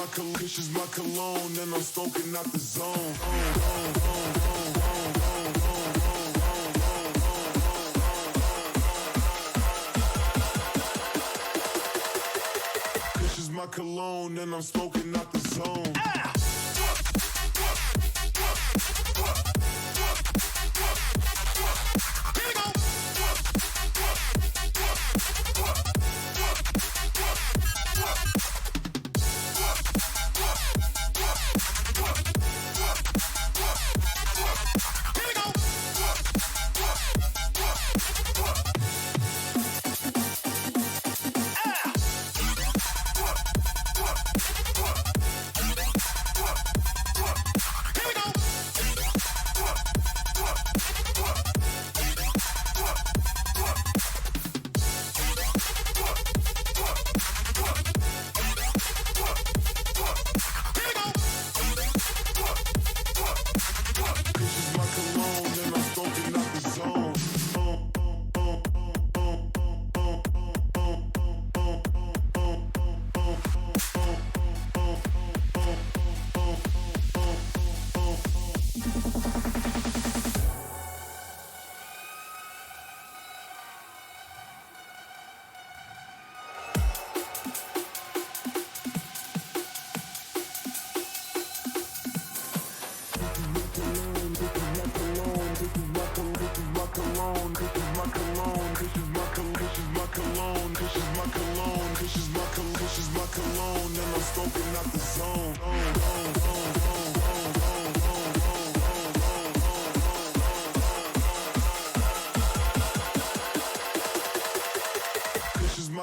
my cologne, and I'm smoking out the zone. Kisses my cologne, and I'm smoking out the zone.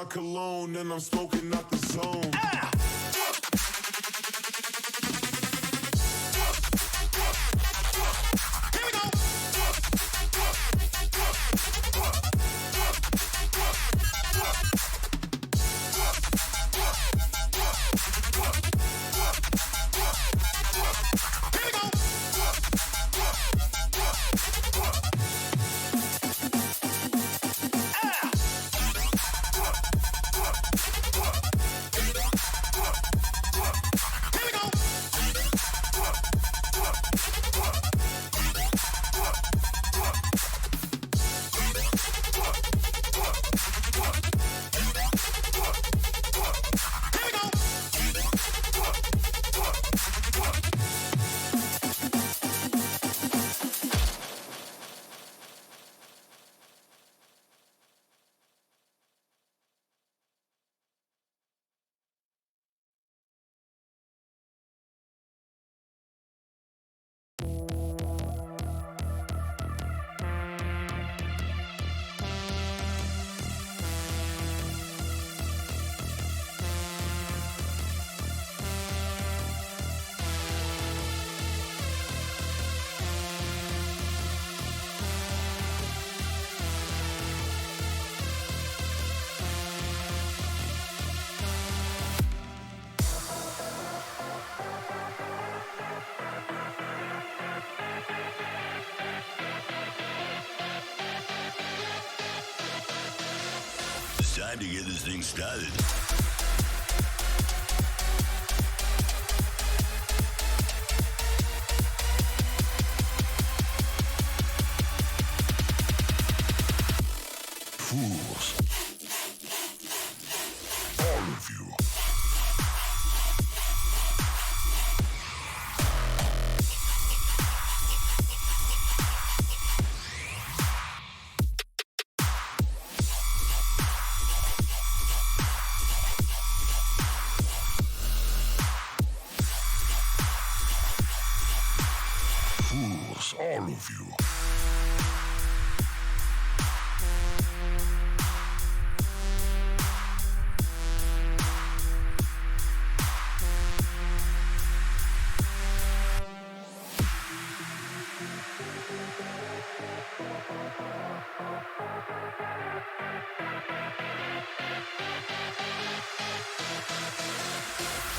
Cologne, and I'm smoking out the zone. Time to get this thing started. Fools. All of you. All of you.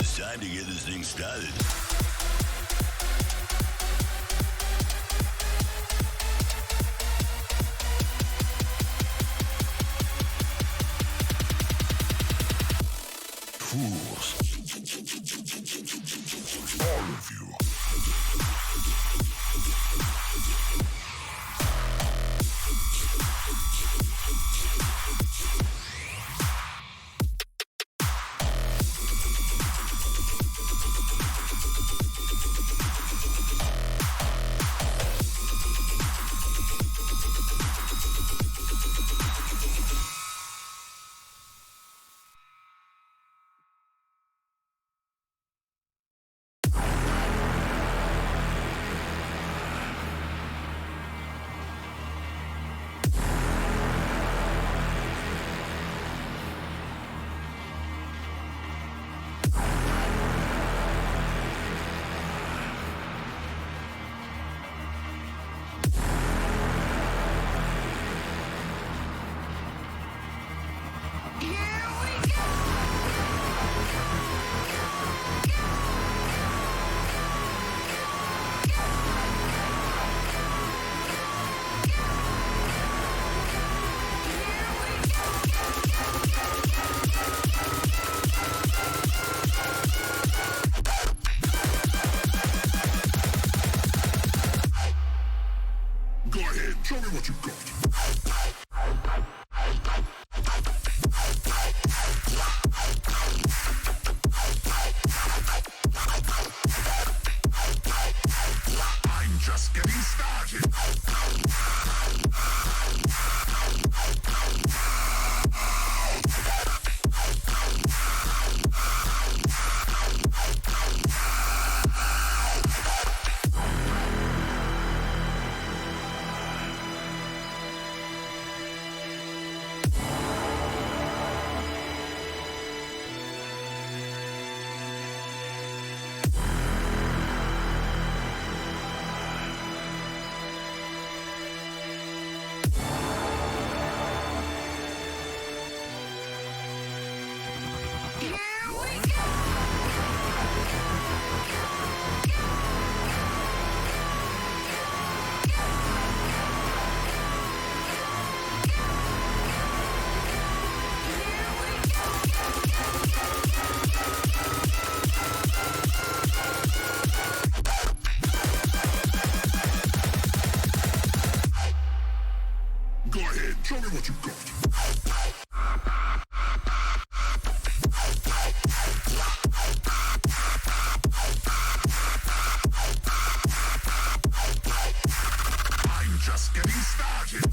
It's time to get this thing started. Fools. you got. I'm just getting started. Go ahead, show me what you got. I'm just getting started.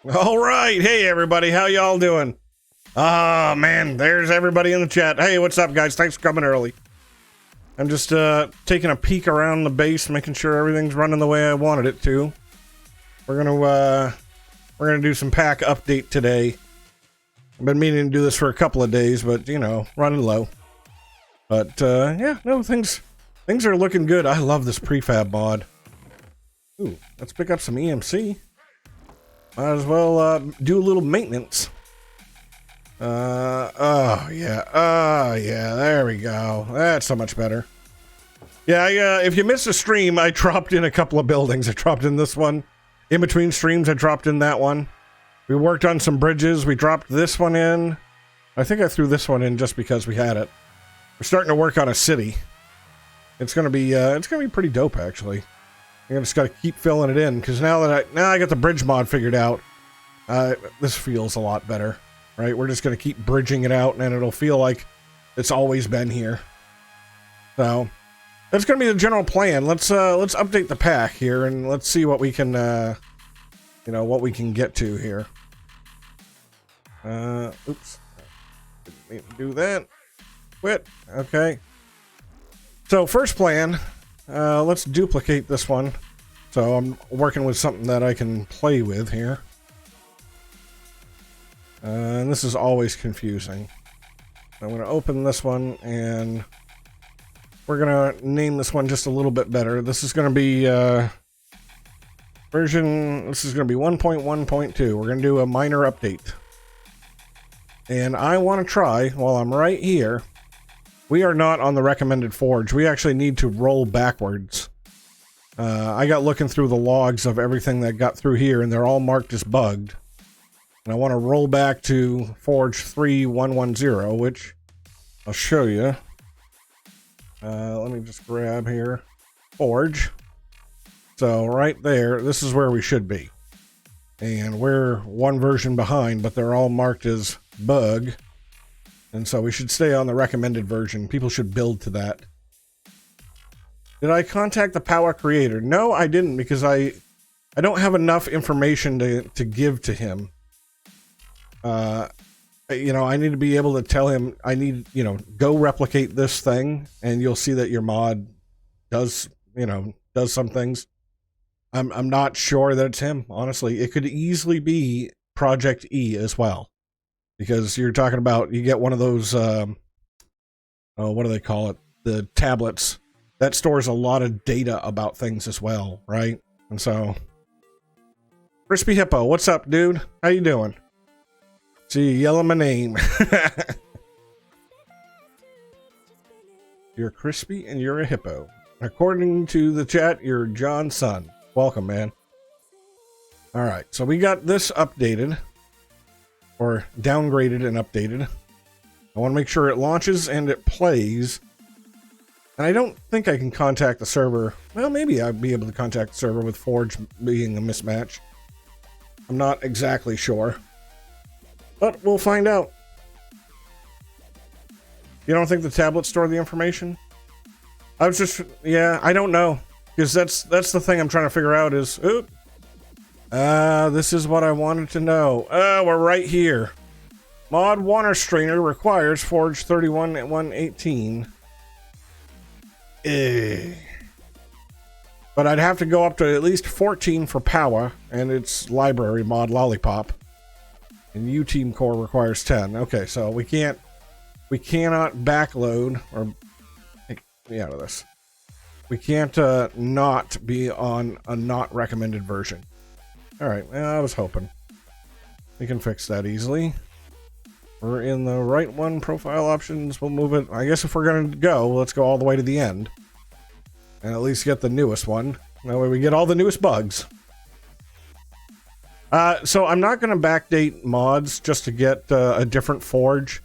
All right. Hey, everybody. How y'all doing? Ah, man. There's everybody in the chat. Hey, what's up, guys? Thanks for coming early. I'm just taking a peek around the base, making sure everything's running the way I wanted it to. We're gonna do some pack update today. I've been meaning to do this for a couple of days, but you know, running low. But yeah, no, things are looking good. I love this prefab mod. Ooh, let's pick up some EMC. Might as well do a little maintenance. Oh yeah, there we go. That's so much better. Yeah, if you missed a stream, I dropped in a couple of buildings. I dropped in this one. In between streams, I dropped in that one. We worked on some bridges. We dropped this one in. I think I threw this one in just because we had it. We're starting to work on a city. It's gonna be pretty dope, actually. I just gotta keep filling it in, because now I got the bridge mod figured out, this feels a lot better, right? We're just gonna keep bridging it out, and it'll feel like it's always been here. So that's gonna be the general plan. Let's update the pack here, and let's see what we can, what we can get to here. Oops, didn't mean to do that. Quit. Okay. So first plan. Let's duplicate this one. So I'm working with something that I can play with here. And this is always confusing. I'm going to open this one, and we're going to name this one just a little bit better. This is going to be this is going to be 1.1.2. We're going to do a minor update. And I want to try, while I'm right here, we are not on the recommended forge. We actually need to roll backwards. I got looking through the logs of everything that got through here, and they're all marked as bugged. And I want to roll back to Forge 3110, which I'll show you. Let me just grab here. Forge. So right there, this is where we should be. And we're one version behind, but they're all marked as bug. And so we should stay on the recommended version. People should build to that. Did I contact the Power creator? No, I didn't, because I don't have enough information to give to him. You know, I need to be able to tell him, I need, you know, go replicate this thing, and you'll see that your mod does, you know, does some things. I'm not sure that it's him, honestly. It could easily be Project E as well. Because you're talking about, you get one of those, what do they call it? The tablets. That stores a lot of data about things as well, right? And so, Crispy Hippo, what's up, dude? How you doing? See you yelling my name. You're crispy and you're a hippo. According to the chat, you're John's son. Welcome, man. Alright, so we got this updated. Or downgraded and updated. I want to make sure it launches and it plays. And I don't think I can contact the server. Well, maybe I'd be able to contact the server with Forge being a mismatch. I'm not exactly sure. But we'll find out. You don't think the tablets store the information? I was just, yeah, I don't know. Because that's the thing I'm trying to figure out is, oop. This is what I wanted to know. We're right here. Mod water strainer requires Forge 31.118. But I'd have to go up to at least 14 for power, and its library mod Lollipop. And U-Team Core requires 10. Okay, so we cannot backload, or take me out of this. We can't not be on a not recommended version. Alright, well, I was hoping. We can fix that easily. We're in the right one, profile options, we'll move it. I guess if we're going to go, let's go all the way to the end. And at least get the newest one. That way we get all the newest bugs. So I'm not going to backdate mods just to get a different forge.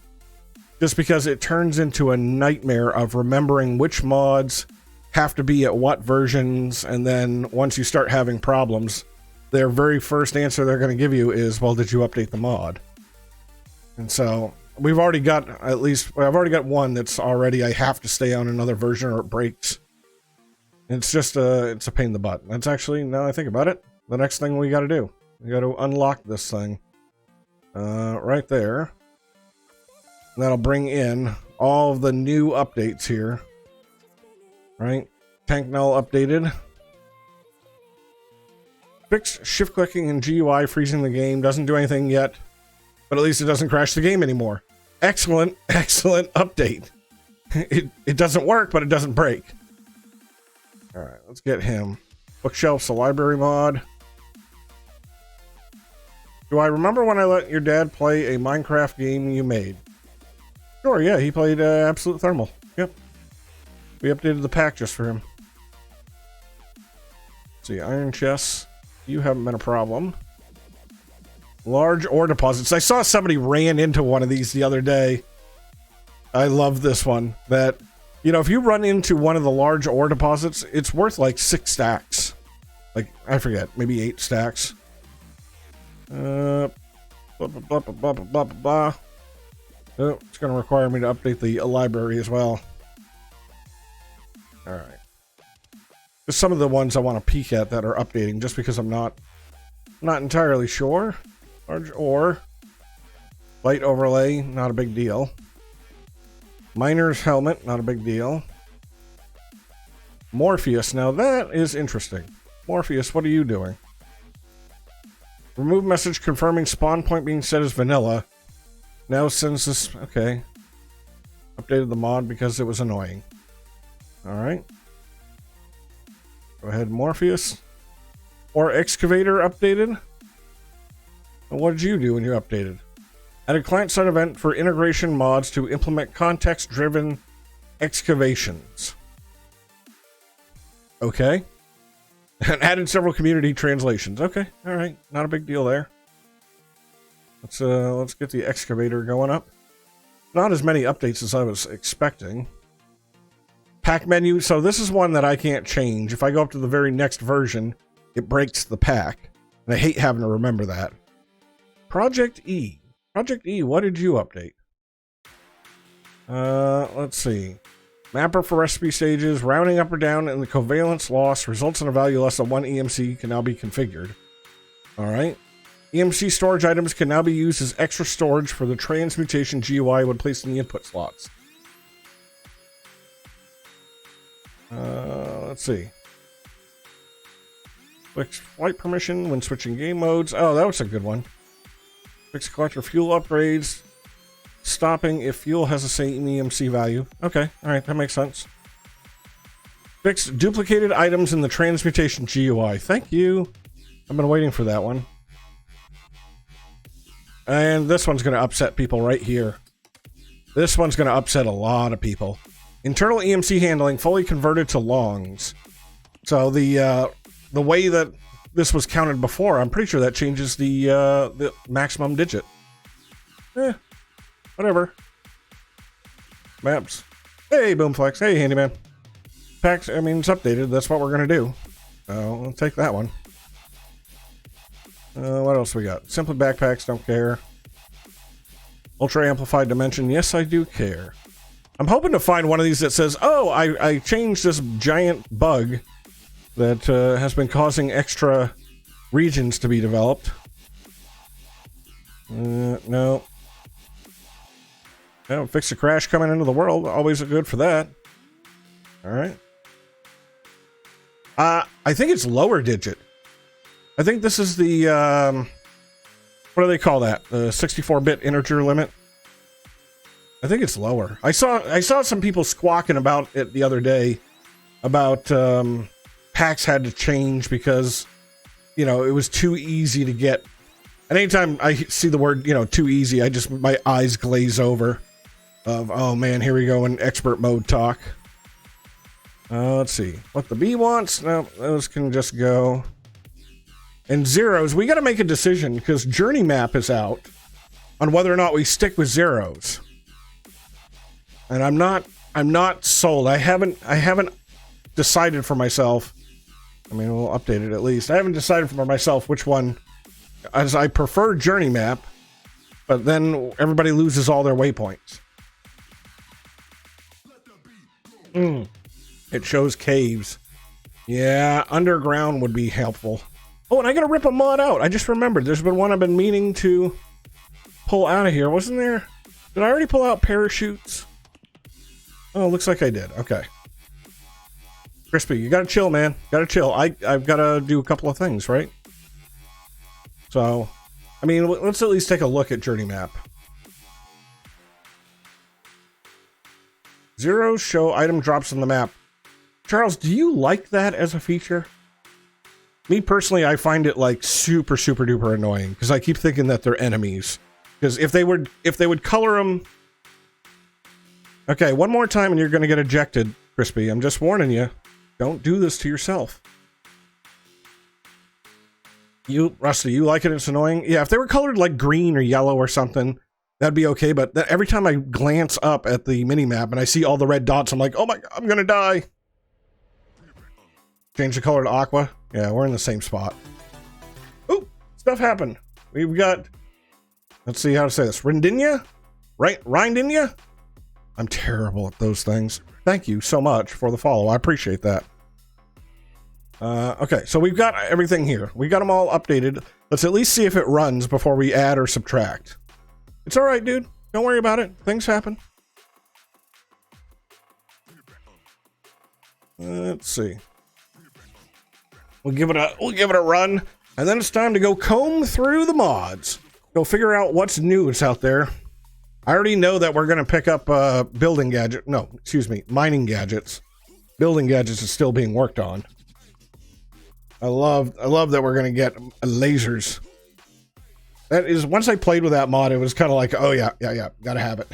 Just because it turns into a nightmare of remembering which mods have to be at what versions. And then once you start having problems, their very first answer they're going to give you is, well, did you update the mod? And so we've already got I've already got one that's already, I have to stay on another version or it breaks. It's just it's a pain in the butt. That's actually, now I think about it, the next thing we got to do. We got to unlock this thing. Right there. And that'll bring in all of the new updates here. Right? Tank null updated. Fixed shift clicking and GUI freezing the game. Doesn't do anything yet. But at least it doesn't crash the game anymore. Excellent, excellent update. It doesn't work, but it doesn't break. Alright, let's get him. Bookshelf's a library mod. Do I remember when I let your dad play a Minecraft game you made? Sure, yeah, he played Absolute Thermal. Yep. We updated the pack just for him. Let's see, iron chests. You haven't been a problem. Large ore deposits. I saw somebody ran into one of these the other day. I love this one. That, you know, if you run into one of the large ore deposits, it's worth like 6 stacks. Like, I forget, maybe 8 stacks. Blah, blah, blah, blah, blah, blah, blah. Oh, it's going to require me to update the library as well. Alright. Just some of the ones I want to peek at that are updating, just because I'm not entirely sure. Large ore. Light overlay, not a big deal. Miner's helmet, not a big deal. Morpheus, now that is interesting. Morpheus, what are you doing? Remove message confirming spawn point being set as vanilla. Now sends this... Okay. Updated the mod because it was annoying. Alright. Go ahead, Morpheus. Or Excavator updated. And what did you do when you updated? Added client-side event for integration mods to implement context-driven excavations. Okay. And added several community translations. Okay, all right, not a big deal there. Let's get the excavator going up. Not as many updates as I was expecting. Pack menu. So this is one that I can't change. If I go up to the very next version, it breaks the pack, and I hate having to remember that. Project E. Project E, what did you update? Let's see. Mapper for recipe stages, rounding up or down, and the covalence loss results in a value less than 1 EMC can now be configured. Alright. EMC storage items can now be used as extra storage for the transmutation GUI when placed in the input slots. Let's see. Fix flight permission when switching game modes. Oh, that was a good one. Fix collector fuel upgrades. Stopping if fuel has the same EMC value. Okay, alright, that makes sense. Fix duplicated items in the transmutation GUI. Thank you. I've been waiting for that one. And this one's going to upset people right here. This one's going to upset a lot of people. Internal EMC handling fully converted to longs. So the way that this was counted before, I'm pretty sure that changes the maximum digit. Whatever. Maps. Hey, Boomflex. Hey, Handyman. Packs, I mean, it's updated. That's what we're going to do. So, we'll take that one. What else we got? Simply backpacks, don't care. Ultra amplified dimension. Yes, I do care. I'm hoping to find one of these that says, oh, I changed this giant bug that has been causing extra regions to be developed. No. No, fix a crash coming into the world. Always good for that. Alright. I think it's lower digit. I think this is the, what do they call that? The 64-bit integer limit? I think it's lower. I saw some people squawking about it the other day about packs had to change because, you know, it was too easy to get. And anytime I see the word, you know, too easy, my eyes glaze over of, oh man, here we go in expert mode talk. Let's see what the bee wants. No, those can just go. And zeros, we got to make a decision because Journey Map is out on whether or not we stick with zeros. And I'm not sold. I haven't decided for myself. I mean, we'll update it at least. I haven't decided for myself which one, as I prefer Journey Map, but then everybody loses all their waypoints. It shows caves. Yeah, underground would be helpful. Oh, and I gotta rip a mod out. I just remembered. There's been one I've been meaning to pull out of here. Wasn't there? Did I already pull out parachutes? Oh, looks like I did. Okay. Crispy, you gotta chill, man. Gotta chill. I've gotta do a couple of things, right? So, I mean, let's at least take a look at Journey Map. Zeros show item drops on the map. Charles, do you like that as a feature? Me personally, I find it like super duper annoying because I keep thinking that they're enemies. Because if they would color them. Okay, one more time and you're going to get ejected, Crispy. I'm just warning you. Don't do this to yourself. You, Rusty, you like it? It's annoying? Yeah, if they were colored like green or yellow or something, that'd be okay. But every time I glance up at the mini-map and I see all the red dots, I'm like, oh my God, I'm going to die. Change the color to aqua. Yeah, we're in the same spot. Ooh, stuff happened. We've got, let's see how to say this. Rindinia? Right? Rindinia? I'm terrible at those things. Thank you so much for the follow. I appreciate that. Okay, so we've got everything here. We got them all updated. Let's at least see if it runs before we add or subtract. It's all right, dude. Don't worry about it. Things happen. Let's see. We'll give it a run, and then it's time to go comb through the mods. Go figure out what's new that's out there. I already know that we're gonna pick up mining gadgets. Building gadgets is still being worked on. I love that we're gonna get lasers. That is, once I played with that mod, it was kind of like, oh yeah, gotta have it.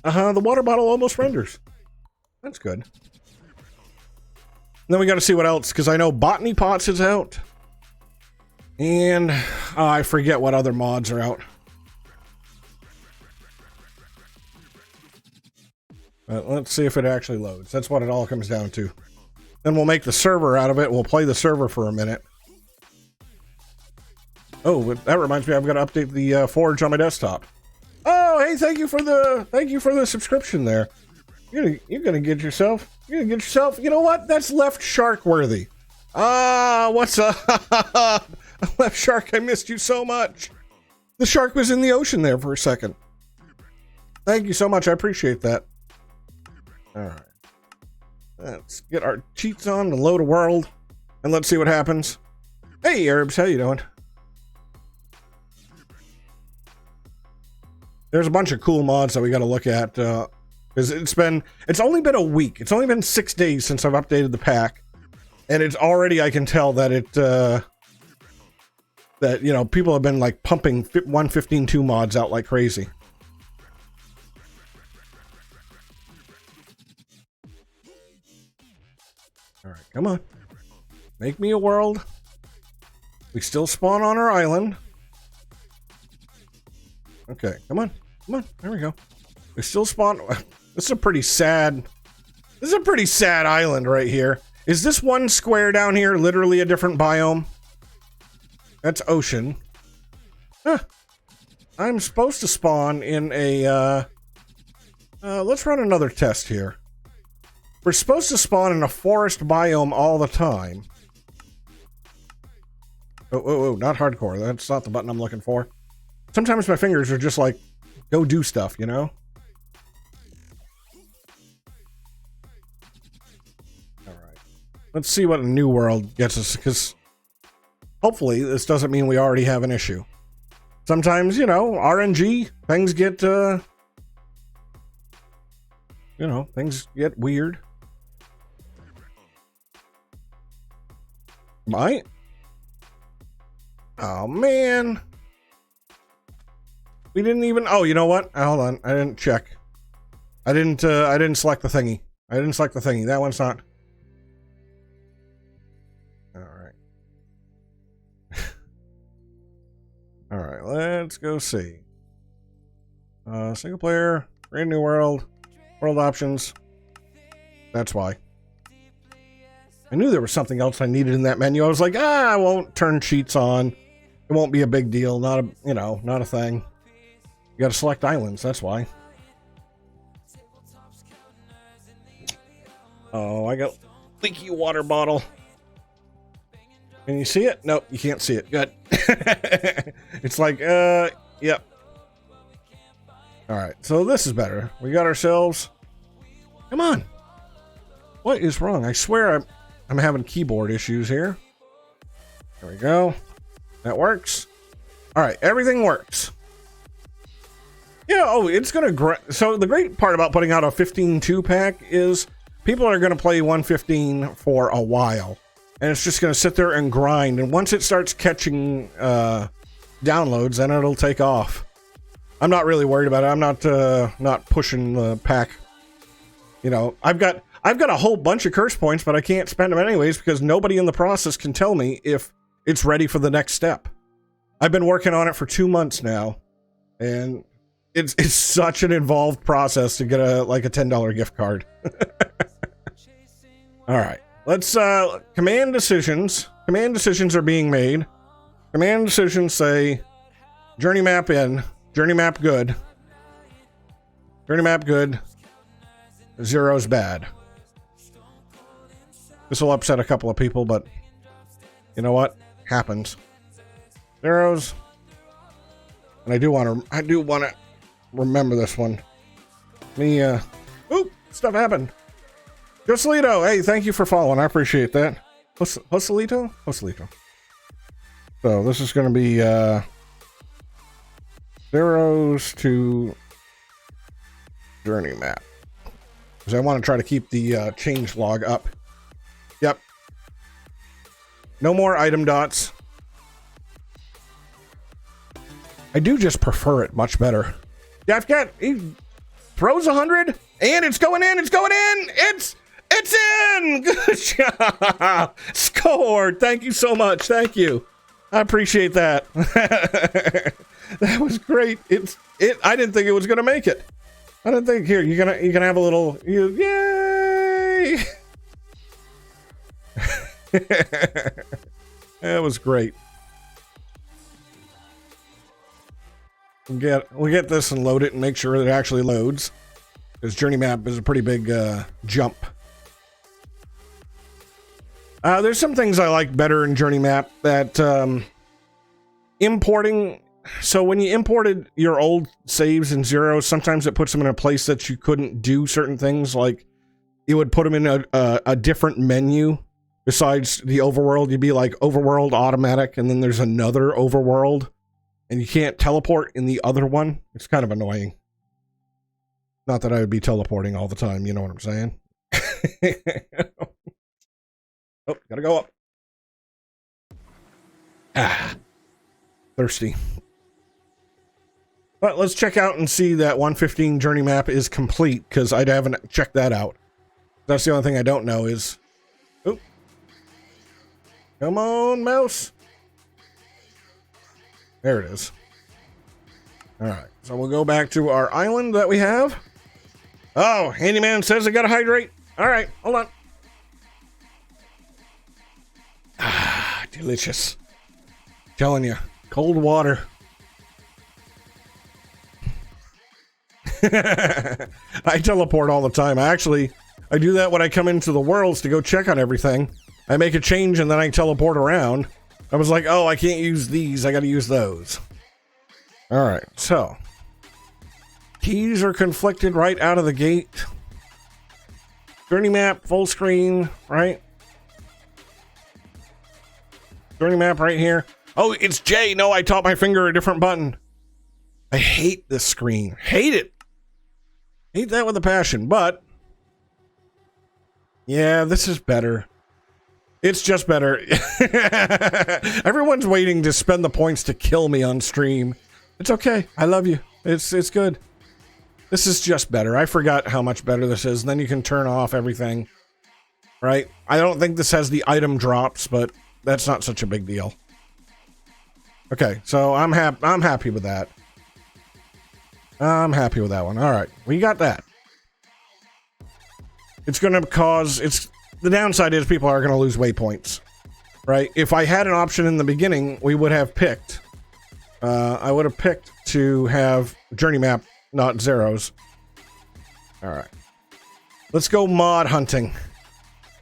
The water bottle almost renders. That's good. Then we got to see what else, because I know Botany Pots is out. And I forget what other mods are out. Let's see if it actually loads. That's what it all comes down to. Then we'll make the server out of it. We'll play the server for a minute. Oh, that reminds me, I've got to update the Forge on my desktop. Oh, hey, thank you for the subscription there. You're gonna get yourself. You know what? That's Left Shark worthy. What's up? Left Shark, I missed you so much. The shark was in the ocean there for a second. Thank you so much. I appreciate that. All right. Let's get our cheats on to load a world, and let's see what happens. Hey, Arabs, how you doing? There's a bunch of cool mods that we got to look at. Because it's only been a week. It's only been 6 days since I've updated the pack, and it's already, I can tell that that, you know, people have been like pumping 1.15.2 mods out like crazy. All right, come on. Make me a world. We still spawn on our island. Okay, come on. There we go. We still spawn. This is a pretty sad island right here. Is this one square down here literally a different biome? That's ocean. Huh. I'm supposed to spawn in a, let's run another test here. We're supposed to spawn in a forest biome all the time. Oh, not hardcore. That's not the button I'm looking for. Sometimes my fingers are just like, go do stuff, you know? Alright. Let's see what a new world gets us, because hopefully this doesn't mean we already have an issue. Sometimes, you know, RNG, things get, things get weird. Might? Oh, man. We didn't even, oh, you know what? Hold on, I didn't check. I didn't select the thingy. That one's not. Alright. Alright, let's go see. Single player, brand new world, world options. That's why. I knew there was something else I needed in that menu. I was like, I won't turn cheats on. It won't be a big deal. Not a thing. You gotta select islands, that's why. Oh, I got leaky water bottle. Can you see it? Nope, you can't see it. Good. It's like, yep. Alright, so this is better. We got ourselves... Come on. What is wrong? I swear I'm having keyboard issues here. There we go. That works. Alright, everything works. Yeah, oh, it's gonna... So the great part about putting out a 15.2 pack is people are gonna play 1.15 for a while. And it's just gonna sit there and grind. And once it starts catching downloads, then it'll take off. I'm not really worried about it. I'm not pushing the pack. You know, I've got a whole bunch of curse points, but I can't spend them anyways because nobody in the process can tell me if it's ready for the next step. I've been working on it for 2 months now, and it's such an involved process to get a $10 gift card. All right, let's command decisions. Command decisions are being made. Command decisions say journey map in, journey map good, journey map good, zero's bad. This will upset a couple of people, but you know what? Happens. Zeros. And I do want to remember this one. Oop, stuff happened. Joselito, hey, thank you for following. I appreciate that. Joselito? Joselito. So this is going to be zeros to journey map. Because I want to try to keep the change log up. Yep. No more item dots. I do just prefer it much better. Yeah, I've got... He throws 100, and it's going in, it's going in! It's in! Good job! Scored! Thank you so much, thank you. I appreciate that. That was great. I didn't think it was gonna make it. I didn't think, here, you're gonna have a little, yay! That was great. We'll get this and load it and make sure it actually loads. Because journey map is a pretty big jump. There's some things I like better in journey map that importing. So when you imported your old saves and zeros, sometimes it puts them in a place that you couldn't do certain things. Like it would put them in a different menu besides the overworld. You'd be like overworld automatic, and then there's another overworld. And you can't teleport in the other one. It's kind of annoying. Not that I would be teleporting all the time, you know what I'm saying? Oh, gotta go up. Ah, thirsty. But let's check out and see that 115 journey map is complete, because I haven't checked that out. That's the only thing I don't know is... Oh. Come on, mouse. There it is. Alright, so we'll go back to our island that we have. Oh, handyman says I gotta hydrate. Alright, hold on. Ah, delicious. Telling you, cold water. I teleport all the time. I do that when I come into the worlds to go check on everything. I make a change and then I teleport around. I was like, oh, I can't use these. I got to use those. All right, so keys are conflicted right out of the gate. Journey map, full screen, right? Journey map right here. Oh, it's J. No, I taught my finger a different button. I hate this screen. Hate it. Hate that with a passion, but yeah, this is better. It's just better. Everyone's waiting to spend the points to kill me on stream. It's okay. I love you. It's good. This is just better. I forgot how much better this is. And then you can turn off everything. Right? I don't think this has the item drops, but that's not such a big deal. Okay, so I'm happy with that. I'm happy with that one. All right, we got that. It's going to cause... The downside is people are going to lose waypoints, right? If I had an option in the beginning, we would have picked. I would have picked to have journey map, not zeros. All right. Let's go mod hunting.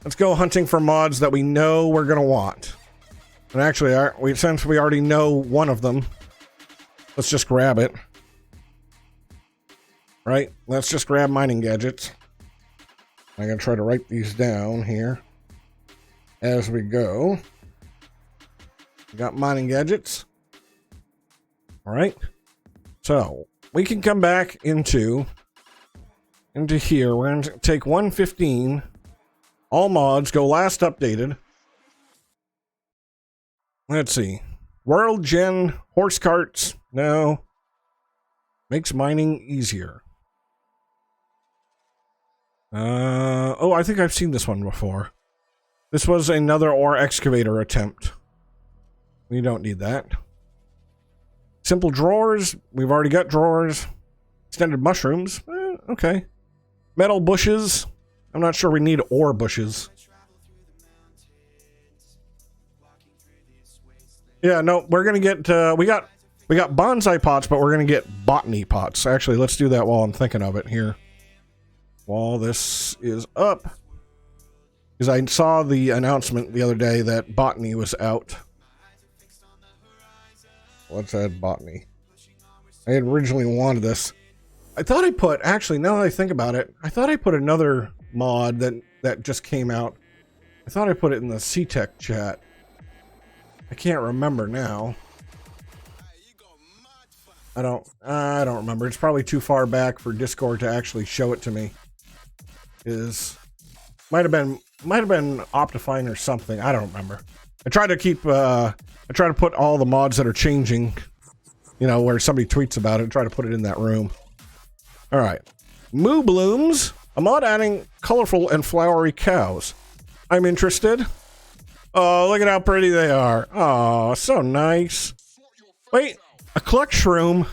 Let's go hunting for mods that we know we're going to want. And actually, since we already know one of them, let's just grab it. Right? Let's just grab mining gadgets. I'm going to try to write these down here as we go. We got mining gadgets. All right. So we can come back into here. We're going to take 115. All mods go last updated. Let's see. World Gen horse carts. No. Makes mining easier. Oh, I think I've seen this one before. This was another ore excavator attempt. We don't need that. Simple drawers. We've already got drawers. Extended mushrooms. Okay. Metal bushes. I'm not sure we need ore bushes. Yeah, no, we're gonna get, we got bonsai pots, but we're gonna get botany pots. Actually, let's do that while I'm thinking of it here. While this is up, because I saw the announcement the other day that botany was out. Let's add botany. I had originally wanted this. I thought I put, actually, now that I think about it, I thought I put another mod that that just came out. I thought I put it in the SeaTech chat. I can't remember now. I don't remember. It's probably too far back for Discord to actually show it to me. Might have been Optifine or something. I don't remember. I try to put all the mods that are changing, you know, where somebody tweets about it, try to put it in that room. All right. Moo Blooms, a mod adding colorful and flowery cows. I'm interested. Oh, look at how pretty they are. Oh, so nice. Wait, a cluck shroom.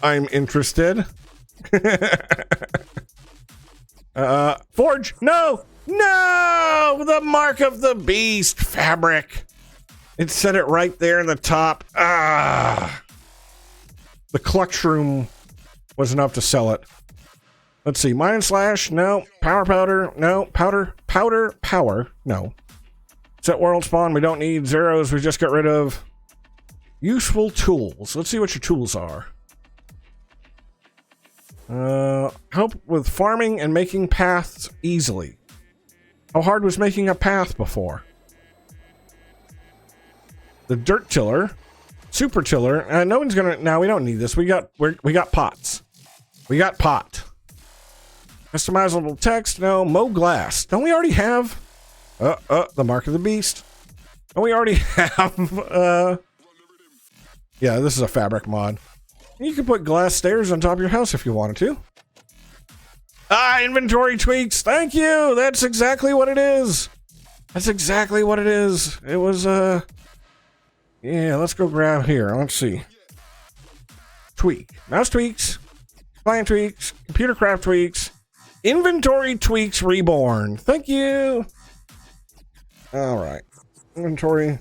I'm interested. Forge, no, the mark of the beast fabric. It said it right there in the top. The cluck shroom was enough to sell it. Let's see, Mine Slash, no. Power Powder, no. Power, no. Set World Spawn, we don't need zeros, we just got rid of useful tools. Let's see what your tools are. Help with farming and making paths easily. How hard was making a path before? The dirt tiller, super tiller. No one's gonna. Now we don't need this. We got pots. We got pot. Customizable text. No. Mow glass. Don't we already have? The mark of the beast. Don't we already have? Yeah, this is a fabric mod. You can put glass stairs on top of your house if you wanted to. Inventory tweaks. Thank you. That's exactly what it is. That's exactly what it is. It was, yeah, let's go grab here. Let's see. Tweak. Mouse tweaks. Client tweaks. Computer craft tweaks. Inventory tweaks reborn. Thank you. All right. Inventory.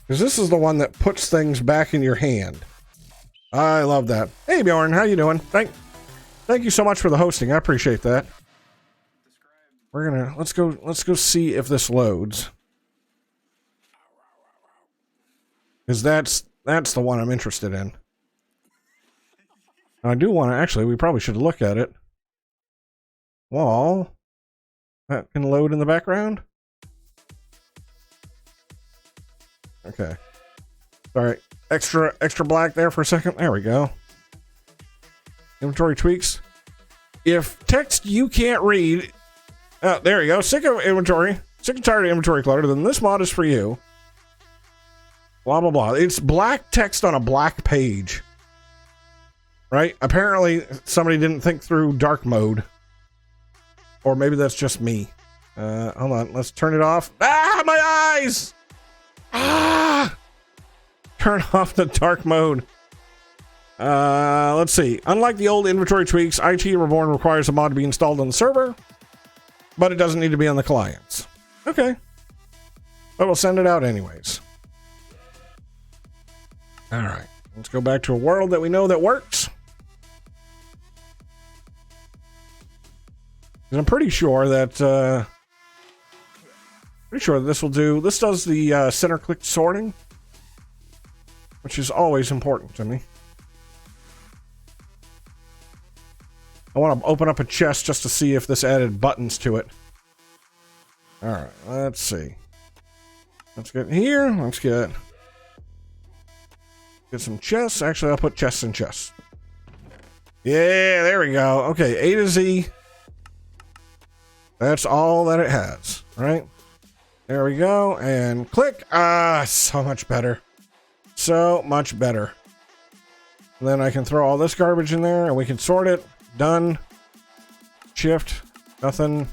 Because this is the one that puts things back in your hand. I love that. Hey Bjorn, how you doing? Thank you so much for the hosting. I appreciate that. We're gonna let's go see if this loads. Because that's the one I'm interested in. I do want to actually. We probably should look at it. Wall that can load in the background. Okay. Sorry. Extra black there for a second. There we go. Inventory tweaks. If text you can't read. Oh, there you go. Sick of inventory. Sick and tired of inventory clutter. Then this mod is for you. Blah, blah, blah. It's black text on a black page. Right? Apparently, somebody didn't think through dark mode. Or maybe that's just me. Hold on. Let's turn it off. Ah, my eyes! Turn off the dark mode. Let's see. Unlike the old inventory tweaks, IT Reborn requires a mod to be installed on the server, but it doesn't need to be on the clients. Okay. But we'll send it out anyways. Alright. Let's go back to a world that we know that works. And I'm pretty sure that this will do. This does the center click sorting, which is always important to me. I want to open up a chest just to see if this added buttons to it. All right, let's see. Let's get here. Let's get some chests. Actually, I'll put chests in chests. Yeah, there we go. Okay, A to Z. That's all that it has, right? There we go, and click. So much better. So much better. And then I can throw all this garbage in there, and we can sort it. Done. Shift. Nothing.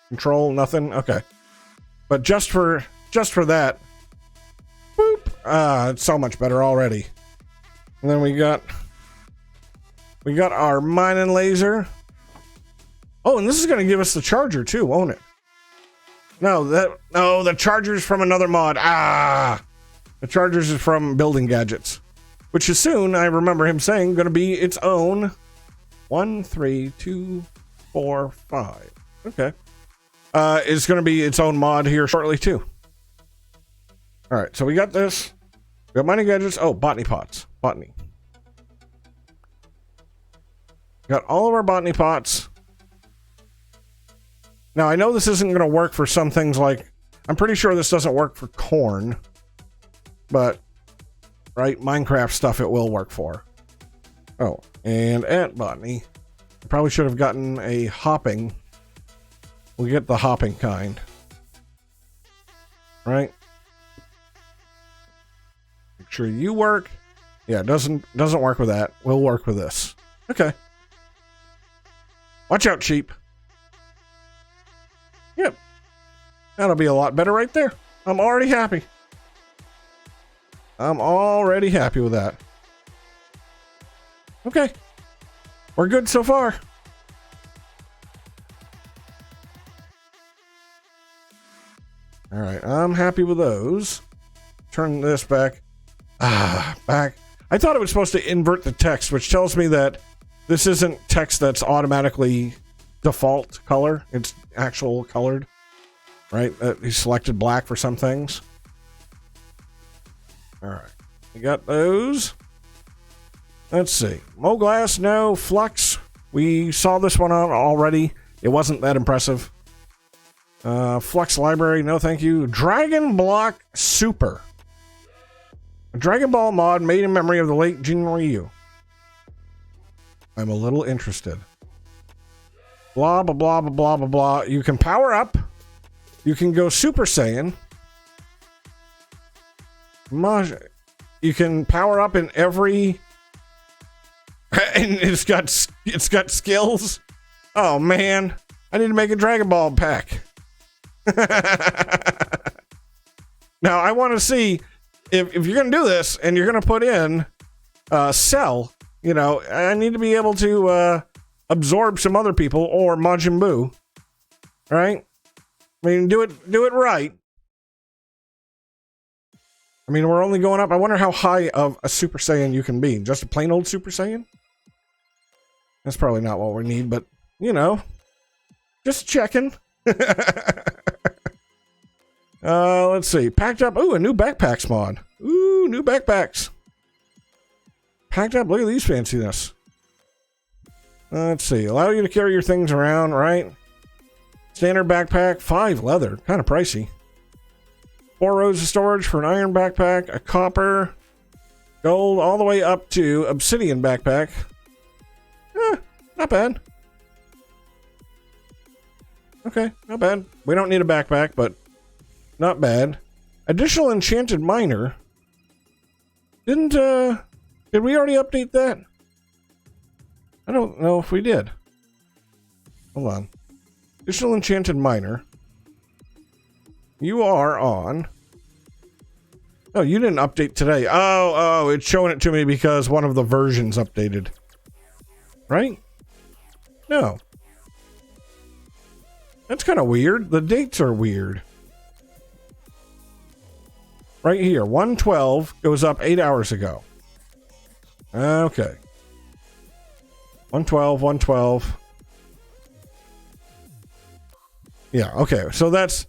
Control. Nothing. Okay. But just for that. Boop. It's so much better already. And then we got our mining laser. Oh, and this is going to give us the charger too, won't it? No, the charger's from another mod. The charger's is from Building Gadgets, which is soon, I remember him saying, going to be its own 1, 3, 2, 4, 5. Okay. It's going to be its own mod here shortly too. All right, so we got this. We got mining gadgets. Oh, botany pots. Botany. Got all of our botany pots. Now, I know this isn't going to work for some things like... I'm pretty sure this doesn't work for corn. But, right, Minecraft stuff it will work for. Oh, and ant botany. I probably should have gotten a hopping. We'll get the hopping kind. Right? Make sure you work. Yeah, it doesn't work with that. We'll work with this. Okay. Watch out, sheep. Yep. That'll be a lot better right there. I'm already happy. I'm already happy with that. Okay. We're good so far. All right, I'm happy with those. Turn this back. Back. I thought it was supposed to invert the text, which tells me that this isn't text that's automatically default color. It's actual colored, right? He selected black for some things. All right, we got those. Let's see. Moglass, no. Flux. We saw this one on already. It wasn't that impressive. Flux Library, no thank you. Dragon Block Super. A Dragon Ball mod made in memory of the late Jin Ryu. I'm a little interested. Blah, blah, blah, blah, blah, blah, blah. You can power up. You can go Super Saiyan. You can power up in every... and it's got skills. Oh, man. I need to make a Dragon Ball pack. Now, I want to see if you're going to do this and you're going to put in Cell, you know, I need to be able to absorb some other people or Majin Buu. Right? I mean, do it right. I mean, we're only going up. I wonder how high of a Super Saiyan you can be. Just a plain old Super Saiyan? That's probably not what we need, but, you know, just checking. Let's see. Packed up. Ooh, a new backpacks mod. Ooh, new backpacks. Packed up. Look at these fanciness. Let's see. Allow you to carry your things around, right? Standard backpack. 5 leather. Kind of pricey. 4 rows of storage for an iron backpack. A copper. Gold. All the way up to obsidian backpack. Not bad. Okay, not bad. We don't need a backpack, but not bad. Additional enchanted miner. Did we already update that? I don't know if we did. Hold on. Additional enchanted miner. You are on. Oh, you didn't update today. Oh, it's showing it to me because one of the versions updated. Right? No. That's kind of weird. The dates are weird. Right here, 112 goes up 8 hours ago. Okay. 112. Yeah, okay. So that's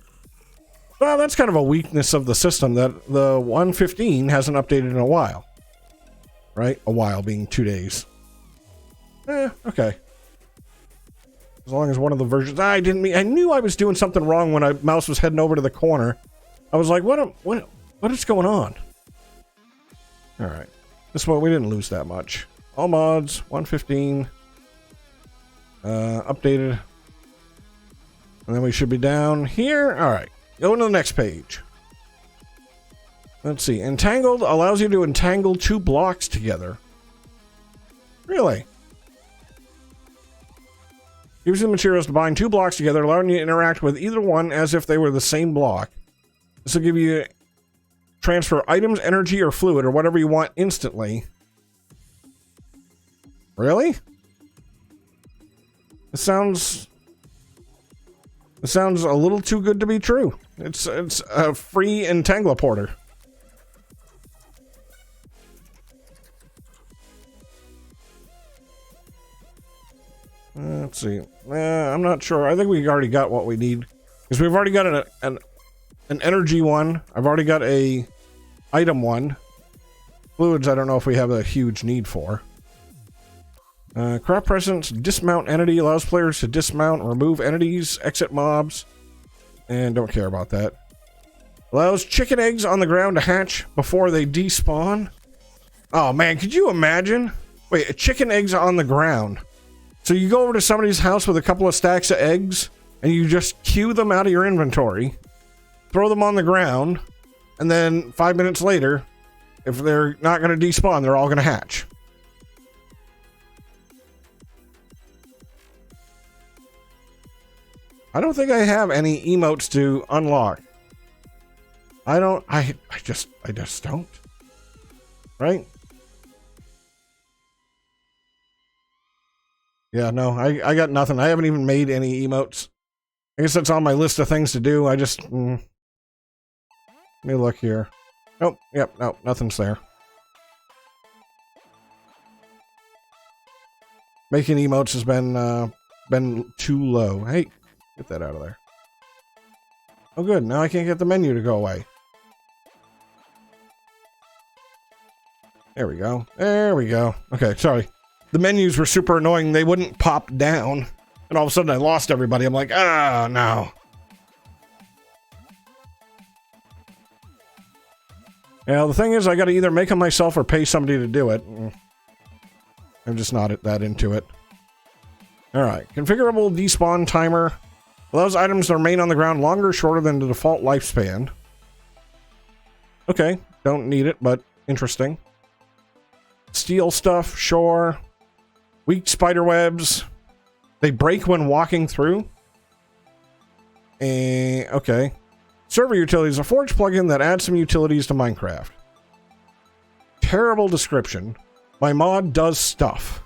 kind of a weakness of the system that the 115 hasn't updated in a while. Right? A while being 2 days. Okay. As long as one of the versions... I knew I was doing something wrong when my mouse was heading over to the corner. I was like, what is going on? Alright. This one, we didn't lose that much. All mods, 115. Updated. And then we should be down here. Alright. Go to the next page. Let's see. Entangled allows you to entangle 2 blocks together. Really? Gives you the materials to bind 2 blocks together, allowing you to interact with either one as if they were the same block. This will give you transfer items, energy, or fluid, or whatever you want instantly. Really? It sounds a little too good to be true. It's a free entangleporter. Let's see. I'm not sure. I think we already got what we need. Because we've already got an energy one. I've already got a item one. Fluids, I don't know if we have a huge need for. Craft presence, dismount entity, allows players to dismount, remove entities, exit mobs, and don't care about that. Allows chicken eggs on the ground to hatch before they despawn. Oh man, could you imagine? Wait, chicken eggs on the ground. So you go over to somebody's house with a couple of stacks of eggs, and you just queue them out of your inventory, throw them on the ground, and then 5 minutes later, if they're not going to despawn, they're all going to hatch. I don't think I have any emotes to unlock. I just don't. Right? Yeah, no, I got nothing. I haven't even made any emotes. I guess that's on my list of things to do. Let me look here. Nope, yep, nope, nothing's there. Making emotes has been too low. Hey, get that out of there. Oh good, now I can't get the menu to go away. There we go. There we go. Okay, sorry. The menus were super annoying. They wouldn't pop down. And all of a sudden I lost everybody. I'm like, ah, no. Yeah, the thing is, I gotta either make them myself or pay somebody to do it. I'm just not that into it. Alright, configurable despawn timer. Allows items to remain on the ground longer or shorter than the default lifespan. Okay, don't need it, but interesting. Steal stuff, sure. Weak spider webs. They break when walking through. Okay. Server utilities, a Forge plugin that adds some utilities to Minecraft. Terrible description. My mod does stuff.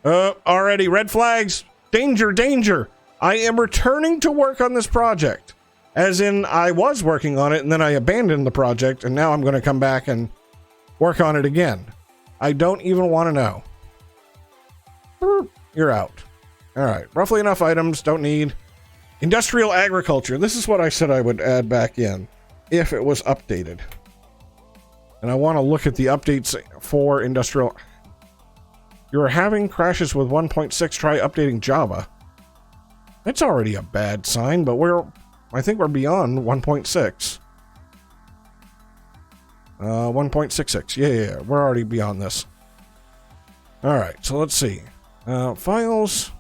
Already, red flags. Danger, danger. I am returning to work on this project. As in, I was working on it and then I abandoned the project and now I'm going to come back and work on it again. I don't even want to know. You're out. Alright, roughly enough items, don't need. Industrial agriculture. This is what I said I would add back in if it was updated. And I want to look at the updates for industrial. You're having crashes with 1.6. Try updating Java. That's already a bad sign, but I think we're beyond 1.6. 1.66. Yeah, we're already beyond this. Alright, so let's see. Files.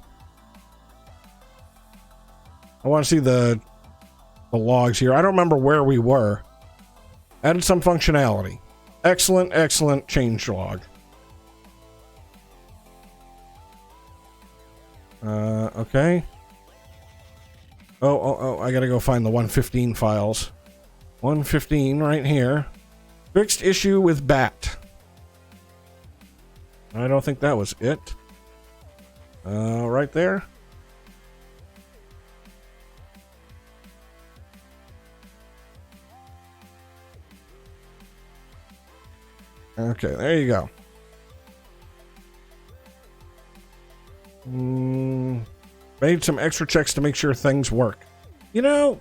I want to see the logs here. I don't remember where we were. Added some functionality. Excellent, excellent change log. Okay. Oh, I gotta go find the 115 files. 115 right here. Fixed issue with bat. I don't think that was it. Right there. Okay, there you go. Made some extra checks to make sure things work. You know,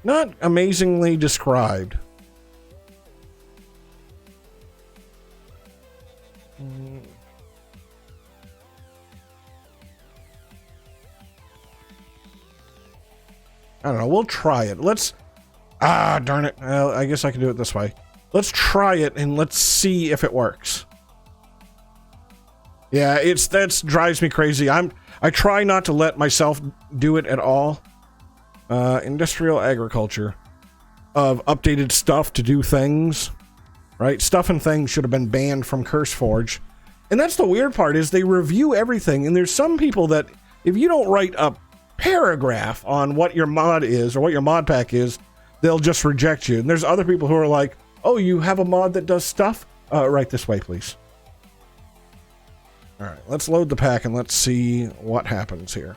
not amazingly described. I don't know, we'll try it. Let's... Ah, darn it. Well, I guess I can do it this way. Let's try it and let's see if it works. Yeah, that drives me crazy. I try not to let myself do it at all. Industrial agriculture. Of updated stuff to do things. Right? Stuff and things should have been banned from CurseForge. And that's the weird part, is they review everything, and there's some people that, if you don't write a paragraph on what your mod is, or what your mod pack is, they'll just reject you. And there's other people who are like, oh, you have a mod that does stuff? Right this way, please. Alright, let's load the pack and let's see what happens here.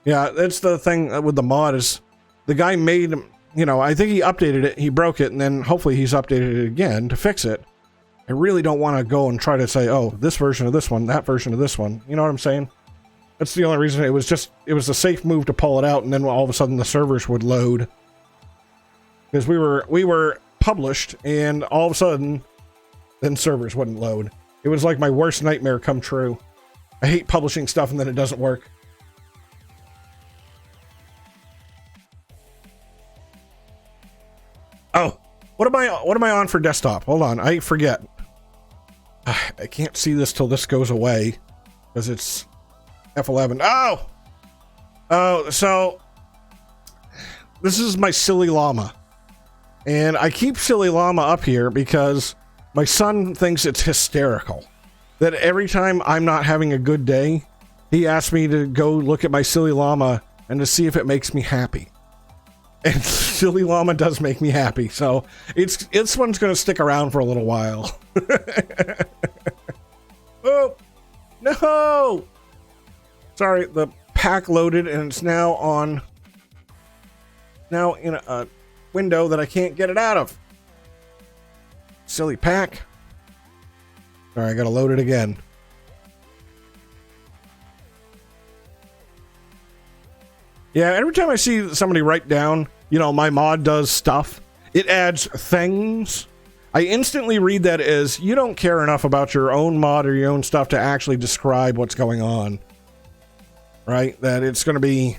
Yeah, that's the thing with the mod is the guy made, you know, I think he updated it, he broke it, and then hopefully he's updated it again to fix it. I really don't want to go and try to say, oh, this version of this one, that version of this one. You know what I'm saying? That's the only reason. It was a safe move to pull it out, and then all of a sudden the servers would load. Because we were published, and all of a sudden, then servers wouldn't load. It was like my worst nightmare come true. I hate publishing stuff and then it doesn't work. Oh, what am I on for desktop? Hold on, I forget. I can't see this till this goes away because it's F11. Oh, so this is my Silly Llama, and I keep Silly Llama up here because my son thinks it's hysterical that every time I'm not having a good day, he asks me to go look at my Silly Llama and to see if it makes me happy. And Silly Llama does make me happy, so this one's going to stick around for a little while. Oh, no! Sorry, the pack loaded and it's now in a window that I can't get it out of. Silly pack. All right, I gotta load it again. Yeah, every time I see somebody write down, my mod does stuff, it adds things. I instantly read that as you don't care enough about your own mod or your own stuff to actually describe what's going on. Right? That it's gonna be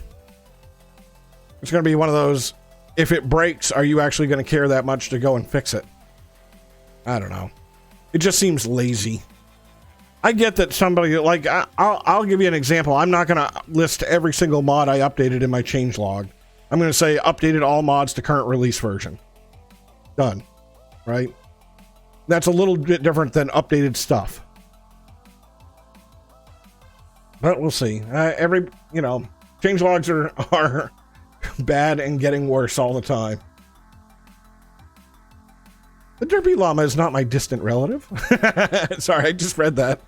one of those, if it breaks, are you actually gonna care that much to go and fix it? I don't know. It just seems lazy. I get that somebody, like, I'll give you an example. I'm not going to list every single mod I updated in my changelog. I'm going to say updated all mods to current release version. Done. Right? That's a little bit different than updated stuff. But we'll see. Changelogs are bad and getting worse all the time. The Derpy Llama is not my distant relative. Sorry, I just read that.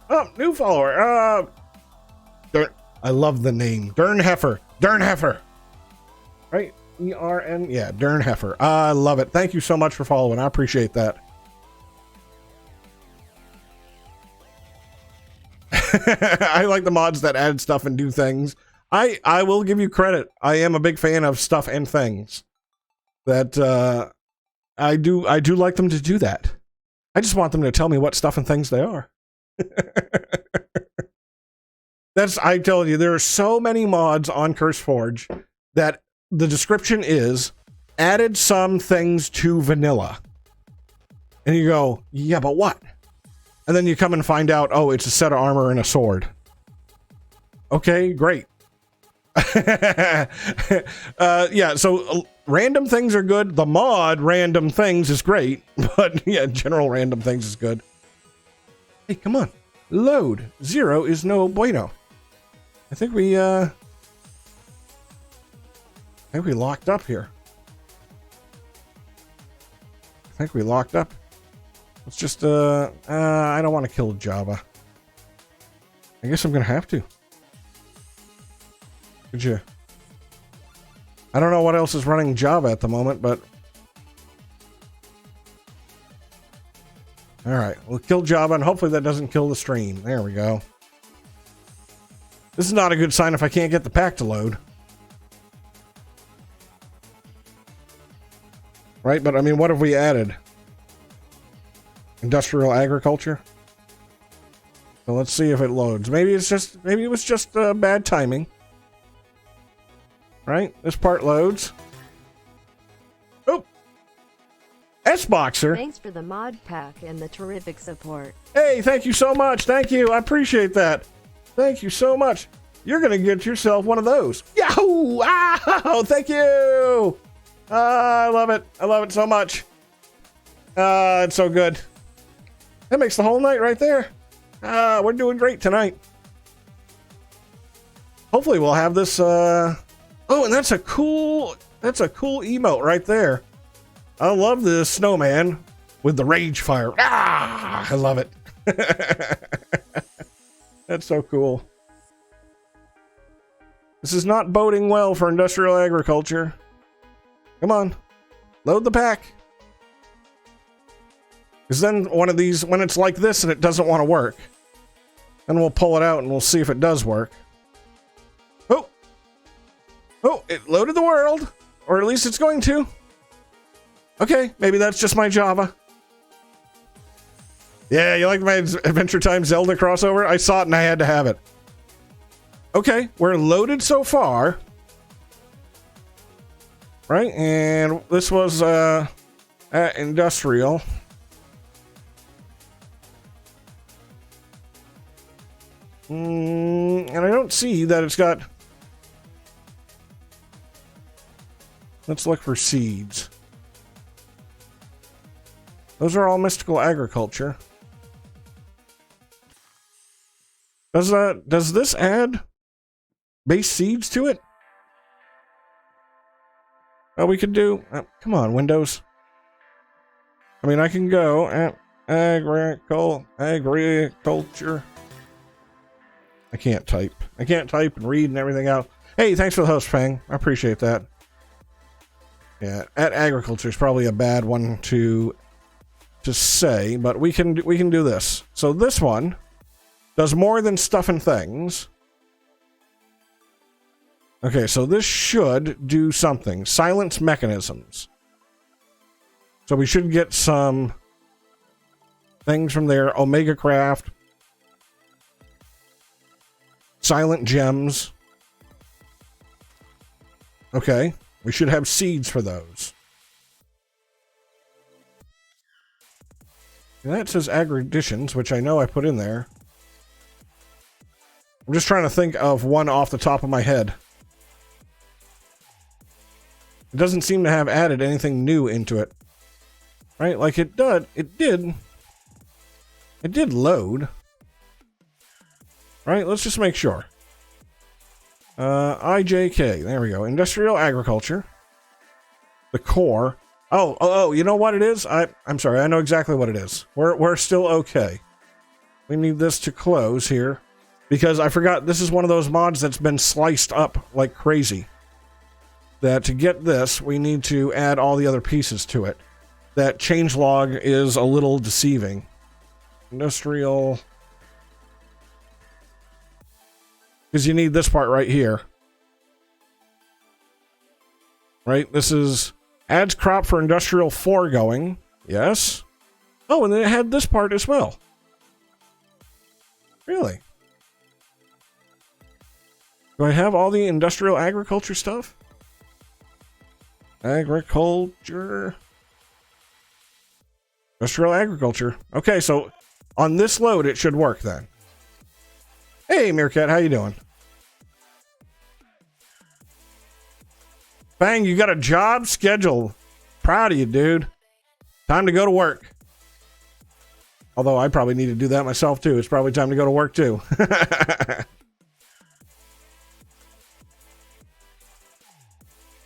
Oh, new follower. I love the name. Dern Heifer. Right? E-R-N? Yeah, Dern Heifer. I love it. Thank you so much for following. I appreciate that. I like the mods that add stuff and do things. I will give you credit. I am a big fan of stuff and things. That I do like them to do that. I just want them to tell me what stuff and things they are. I tell you, there are so many mods on CurseForge that the description is added some things to vanilla. And you go, yeah, but what? And then you come and find out, oh, it's a set of armor and a sword. Okay, great. Yeah, so random things are good. The mod random things is great, but yeah, general random things is good. Hey, come on. Load. 0 is no bueno. I think we locked up here. Let's just I don't want to kill Java. I guess I'm gonna have to. Could you? I don't know what else is running Java at the moment, but all right, we'll kill Java, and hopefully that doesn't kill the stream. There we go. This is not a good sign if I can't get the pack to load. Right, but I mean, what have we added? Industrial agriculture. So let's see if it loads. Maybe it was just bad timing. Right? This part loads. Oh! S-Boxer! Thanks for the mod pack and the terrific support. Hey, thank you so much. Thank you. I appreciate that. Thank you so much. You're going to get yourself one of those. Yahoo! Wow! Thank you! I love it. I love it so much. It's so good. That makes the whole night right there. We're doing great tonight. Hopefully we'll have this, Oh, and that's a cool emote right there. I love this snowman with the rage fire. I love it. That's so cool. This is not boding well for industrial agriculture. Come on. Load the pack. Because then one of these, when it's like this and it doesn't want to work, then we'll pull it out and we'll see if it does work. Oh! Oh, it loaded the world. Or at least it's going to. Okay, maybe that's just my Java. Yeah, you like my Adventure Time Zelda crossover? I saw it and I had to have it. Okay, we're loaded so far. Right, and this was at Industrial. And I don't see that it's got... Let's look for seeds. Those are all mystical agriculture. Does this add base seeds to it? Oh, we could do... come on, Windows. I mean, I can go at agriculture. I can't type. I can't type and read and everything else. Hey, thanks for the host, Fang. I appreciate that. Yeah, at agriculture is probably a bad one to say, but we can do this. So this one does more than stuff and things. Okay, so this should do something. Silence mechanisms. So we should get some things from there. Omega Craft. Silent gems. Okay, we should have seeds for those. And that says agri-additions, which I know I put in there. I'm just trying to think of one off the top of my head. It doesn't seem to have added anything new into it. Right? Like it did load. Right? Let's just make sure. IJK. There we go. Industrial agriculture. The core. Oh, you know what it is? I'm sorry. I know exactly what it is. We're still okay. We need this to close here because I forgot this is one of those mods that's been sliced up like crazy. That to get this, we need to add all the other pieces to it. That changelog is a little deceiving. Industrial... Because you need this part right here. Right? This is... Adds crop for industrial foregoing. Yes. Oh, and then it had this part as well. Really? Do I have all the industrial agriculture stuff? Agriculture. Industrial agriculture. Okay, so on this load, it should work then. Hey, Meerkat, how you doing? Bang, you got a job schedule. Proud of you, dude. Time to go to work. Although I probably need to do that myself, too. It's probably time to go to work, too.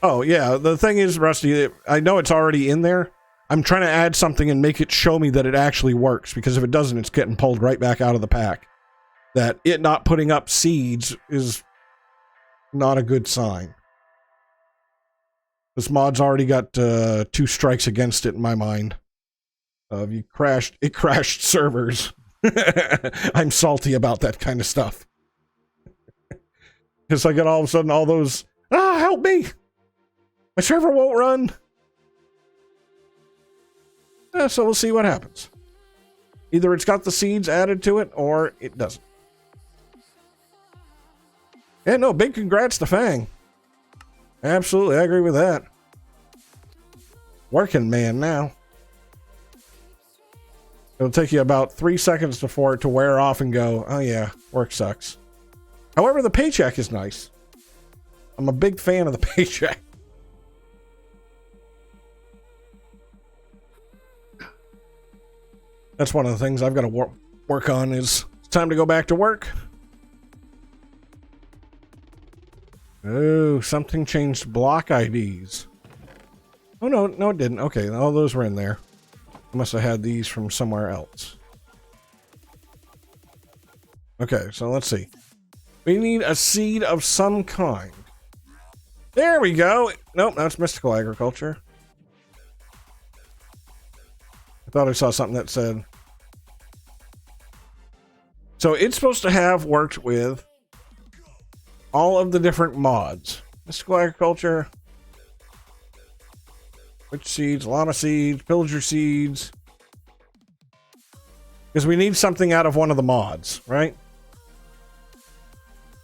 Oh, yeah. The thing is, Rusty, I know it's already in there. I'm trying to add something and make it show me that it actually works. Because if it doesn't, it's getting pulled right back out of the pack. That it not putting up seeds is not a good sign. This mod's already got 2 strikes against it in my mind. It crashed servers. I'm salty about that kind of stuff. Because I get all of a sudden all those, help me! My server won't run! So we'll see what happens. Either it's got the seeds added to it, or it doesn't. Yeah, no, big congrats to Fang. Absolutely, I agree with that. Working man now. It'll take you about 3 seconds for it to wear off and go, oh yeah, work sucks. However, the paycheck is nice. I'm a big fan of the paycheck. That's one of the things I've got to work on is it's time to go back to work. Oh, something changed block IDs. Oh, no, it didn't. Okay, all those were in there. I must have had these from somewhere else. Okay, so let's see. We need a seed of some kind. There we go. Nope, that's mystical agriculture. Thought I saw something that said. So it's supposed to have worked with all of the different mods. Mystical Agriculture, Witch Seeds, Llama Seeds, Pillager Seeds. Because we need something out of one of the mods, right?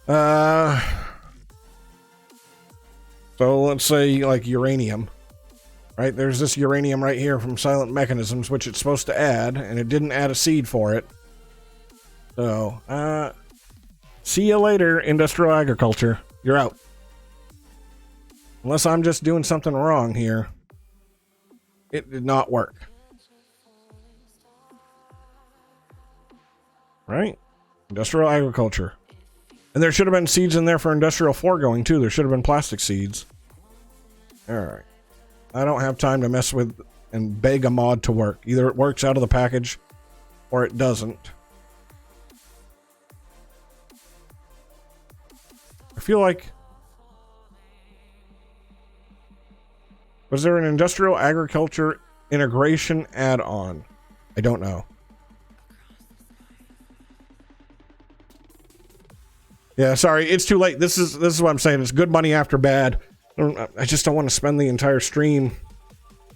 So let's say like uranium, right? There's this uranium right here from Silent Mechanisms, which it's supposed to add, and it didn't add a seed for it. So, see you later, Industrial Agriculture. You're out. Unless I'm just doing something wrong here. It did not work. Right? Industrial Agriculture. And there should have been seeds in there for Industrial Foregoing, too. There should have been plastic seeds. Alright. I don't have time to mess with and beg a mod to work. Either it works out of the package, or it doesn't. I feel like... Was there an Industrial Agriculture integration add-on? I don't know. Yeah, sorry, it's too late. This is what I'm saying. It's good money after bad. I just don't want to spend the entire stream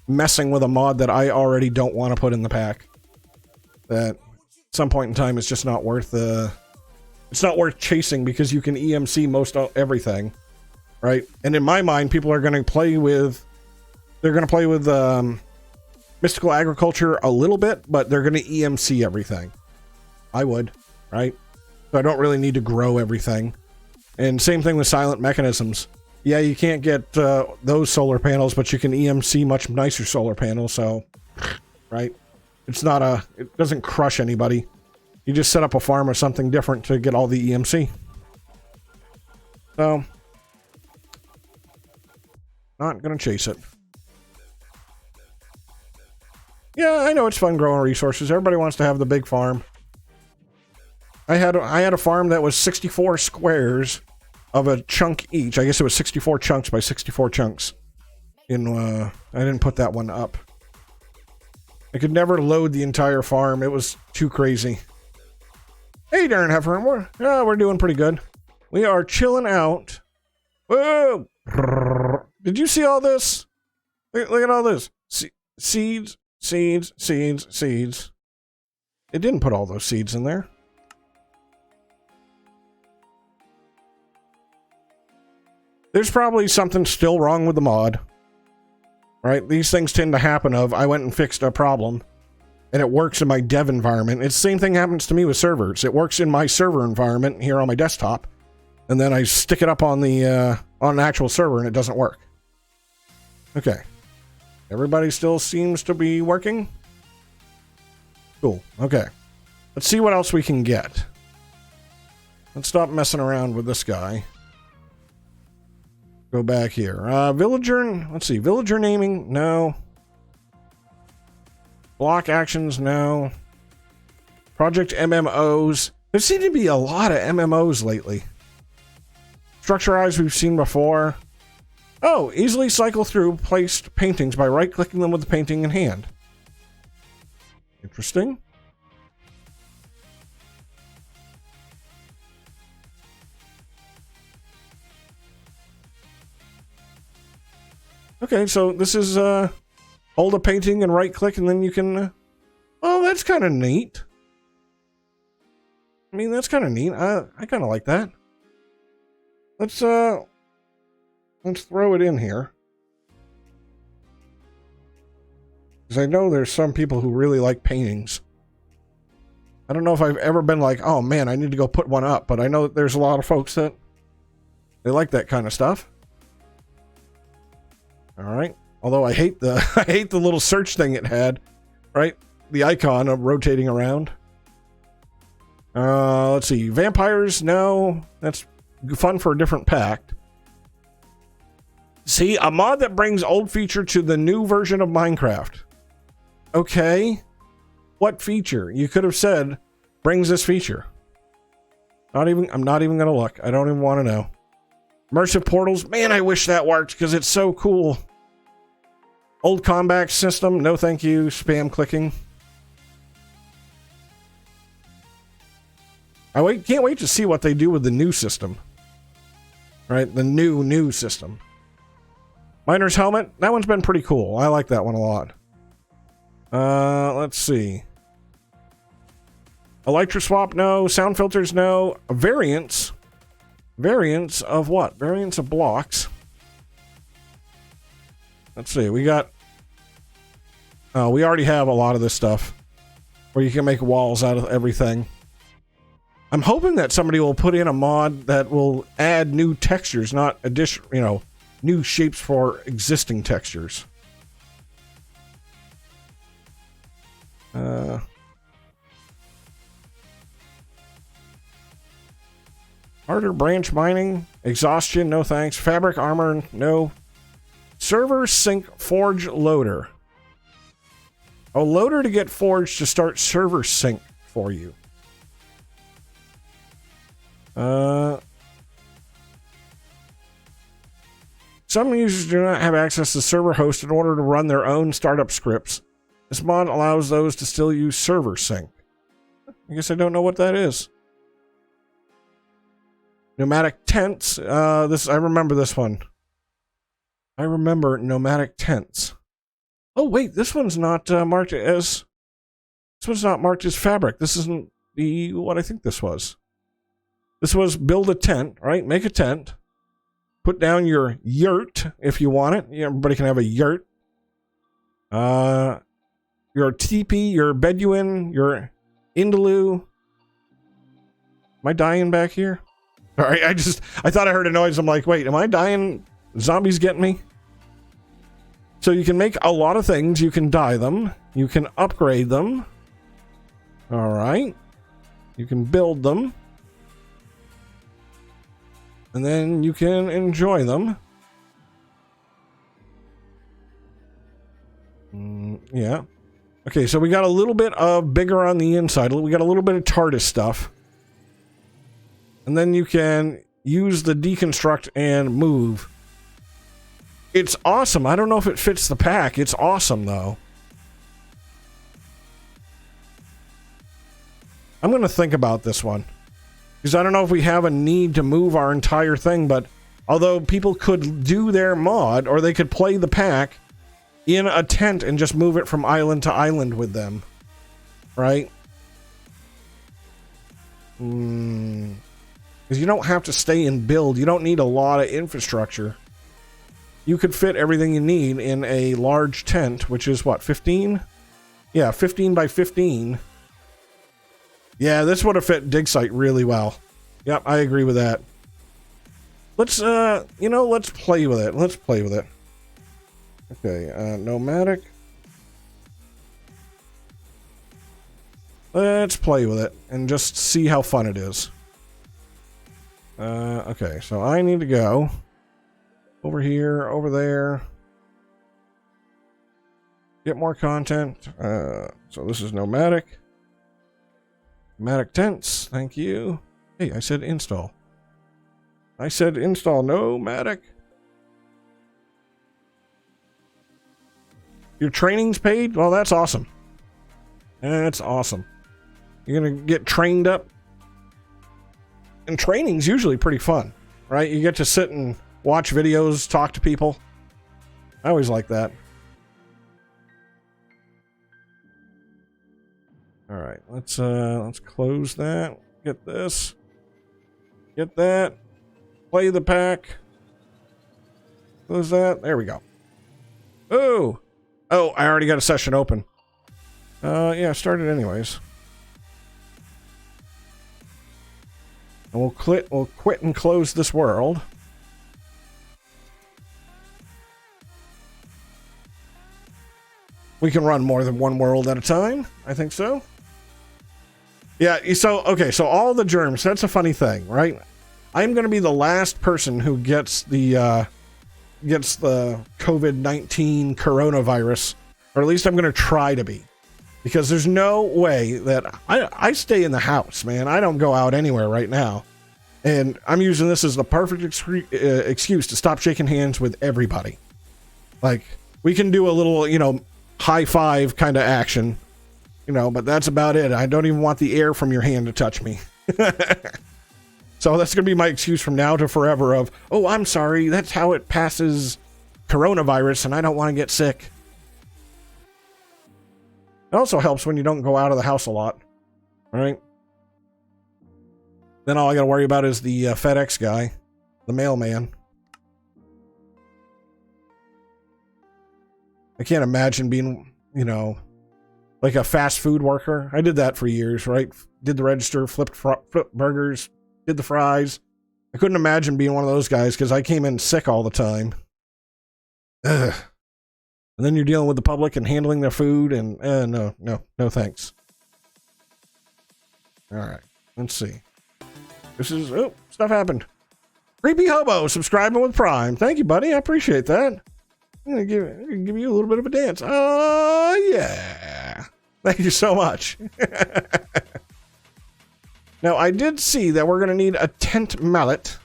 messing with a mod that I already don't want to put in the pack. That at some point in time, it's just not worth the... It's not worth chasing because you can EMC most everything, right? And in my mind, people are going to play with... They're going to play with Mystical Agriculture a little bit, but they're going to EMC everything. I would, right? So I don't really need to grow everything. And same thing with Silent Mechanisms. Yeah, you can't get those solar panels, but you can EMC much nicer solar panels, so... Right? It's not a... It doesn't crush anybody. You just set up a farm or something different to get all the EMC. So... Not gonna chase it. Yeah, I know it's fun growing resources. Everybody wants to have the big farm. I had a farm that was 64 squares of a chunk each. I guess it was 64 chunks by 64 chunks. I didn't put that one up. I could never load the entire farm. It was too crazy. Hey, Darren Heffer, we're doing pretty good. We are chilling out. Whoa! Did you see all this? Look at all this. Seeds, seeds, seeds, seeds. It didn't put all those seeds in there. There's probably something still wrong with the mod. Right? These things tend to happen I went and fixed a problem. And it works in my dev environment. It's the same thing happens to me with servers. It works in my server environment here on my desktop. And then I stick it up on the on an actual server and it doesn't work. Okay. Everybody still seems to be working? Cool. Okay. Let's see what else we can get. Let's stop messing around with this guy. Go back here. Villager, let's see. Villager naming, no. Block actions, no. Project MMOs. There seem to be a lot of MMOs lately. Structurized we've seen before. Oh, easily cycle through placed paintings by right-clicking them with the painting in hand. Interesting. Okay, so this is hold a painting and right-click, and then you can. Oh, that's kind of neat. I mean, that's kind of neat. I kind of like that. Let's throw it in here, because I know there's some people who really like paintings. I don't know if I've ever been like, oh man, I need to go put one up, but I know that there's a lot of folks that they like that kind of stuff. All right. Although I hate the I hate the little search thing it had, right? The icon of rotating around. Let's see. Vampires, no. That's fun for a different pack. See, a mod that brings old feature to the new version of Minecraft. Okay. What feature? You could have said brings this feature. I'm not even gonna look. I don't even want to know. Immersive portals, man, I wish that worked because it's so cool. Old combat system, no thank you. Spam clicking. Can't wait to see what they do with the new system. Right, the new system. Miner's helmet, that one's been pretty cool. I like that one a lot. Let's see. Electroswap, no. Sound filters, no. Variants. Variants of what? Variants of blocks. Let's see, we got... Oh, we already have a lot of this stuff. Where you can make walls out of everything. I'm hoping that somebody will put in a mod that will add new textures, not addition, new shapes for existing textures. Harder branch mining, exhaustion, no thanks. Fabric armor, no. Server sync forge loader. A loader to get forged to start server sync for you. Some users do not have access to server host in order to run their own startup scripts. This mod allows those to still use server sync. I guess I don't know what that is. Nomadic Tents. I remember this one. I remember Nomadic Tents. Oh wait, this one's not marked as. This one's not marked as fabric. This isn't what I think this was. This was build a tent, right? Make a tent. Put down your yurt if you want it. Everybody can have a yurt. Your teepee, your Bedouin, your Indaloo. Am I dying back here? All right, I thought I heard a noise. I'm like, wait, am I dying? Zombies getting me? So you can make a lot of things. You can dye them. You can upgrade them. All right. You can build them. And then you can enjoy them. Yeah. Okay, so we got a little bit of bigger on the inside. We got a little bit of TARDIS stuff. And then you can use the deconstruct and move. It's awesome. I don't know if it fits the pack. It's awesome, though. I'm going to think about this one. Because I don't know if we have a need to move our entire thing, but although people could do their mod, or they could play the pack in a tent and just move it from island to island with them. Right? Because you don't have to stay and build. You don't need a lot of infrastructure. You could fit everything you need in a large tent, which is what, 15? Yeah, 15 by 15. Yeah, this would have fit dig site really well. Yep, I agree with that. Let's, let's play with it. Let's play with it. Okay, nomadic. Let's play with it and just see how fun it is. Okay, so I need to go over here, over there. Get more content. So this is nomadic. Nomadic Tents, thank you. Hey, I said install. I said install nomadic. Your training's paid? Well, that's awesome. That's awesome. You're gonna get trained up. And training's usually pretty fun, right? You get to sit and watch videos, talk to people. I always like that. All right, let's close that. Get this. Get that. Play the pack. Close that. There we go. Oh, I already got a session open. Yeah, started anyways. And we'll quit and close this world. We can run more than one world at a time. I think so. Yeah, so all the germs, that's a funny thing, right? I'm going to be the last person who gets the COVID-19 coronavirus, or at least I'm going to try to be. Because there's no way that I stay in the house, man. I don't go out anywhere right now. And I'm using this as the perfect excuse to stop shaking hands with everybody. Like, We can do a little, you know, high five kind of action, you know, but that's about it. I don't even want the air from your hand to touch me. So that's going to be my excuse from now to forever of, oh, I'm sorry, that's how it passes coronavirus and I don't want to get sick. It also helps when you don't go out of the house a lot, right? Then all I got to worry about is the FedEx guy, the mailman. I can't imagine being, you know, like a fast food worker. I did that for years, right? Did the register, flipped burgers, did the fries. I couldn't imagine being one of those guys because I came in sick all the time. Ugh. And then you're dealing with the public and handling their food and no thanks. All right, let's see. This is, oh, stuff happened. Creepy Hobo subscribing with Prime. Thank you, buddy. I appreciate that. I'm gonna give you a little bit of a dance. Oh, yeah. Thank you so much. Now, I did see that we're going to need a tent mallet,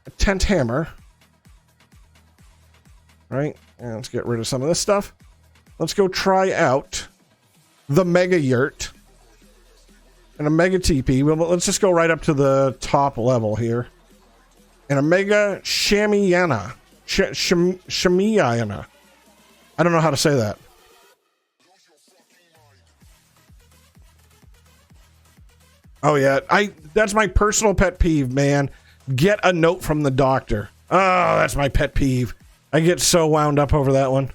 a tent hammer. Right? And let's get rid of some of this stuff. Let's go try out the Mega Yurt and a Mega TP. Well, let's just go right up to the top level here. And a Mega Shamiyana. Shamiyana. I don't know how to say that. Oh yeah, that's my personal pet peeve, man. Get a note from the doctor. Oh, that's my pet peeve. I get so wound up over that one.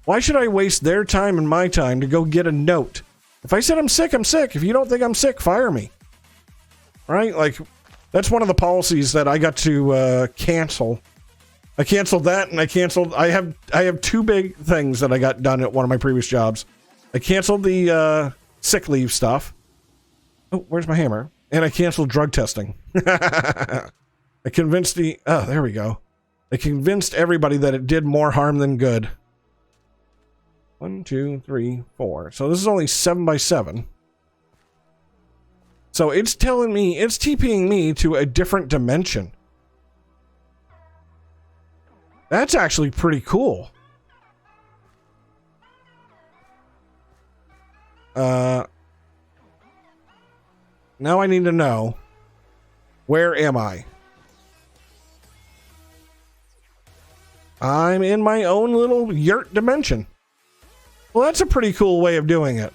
Why should I waste their time and my time to go get a note? If I said I'm sick, I'm sick. If you don't think I'm sick, fire me. Right? Like, that's one of the policies that I got to cancel. I canceled that, and I have two big things that I got done at one of my previous jobs. I canceled the sick leave stuff. Oh, where's my hammer? And I canceled drug testing. I convinced there we go. I convinced everybody that it did more harm than good. 1, 2, 3, 4. So this is only 7 by 7. So it's telling me, it's TPing me to a different dimension. That's actually pretty cool. Now I need to know, where am I? I'm in my own little yurt dimension. Well, that's a pretty cool way of doing it.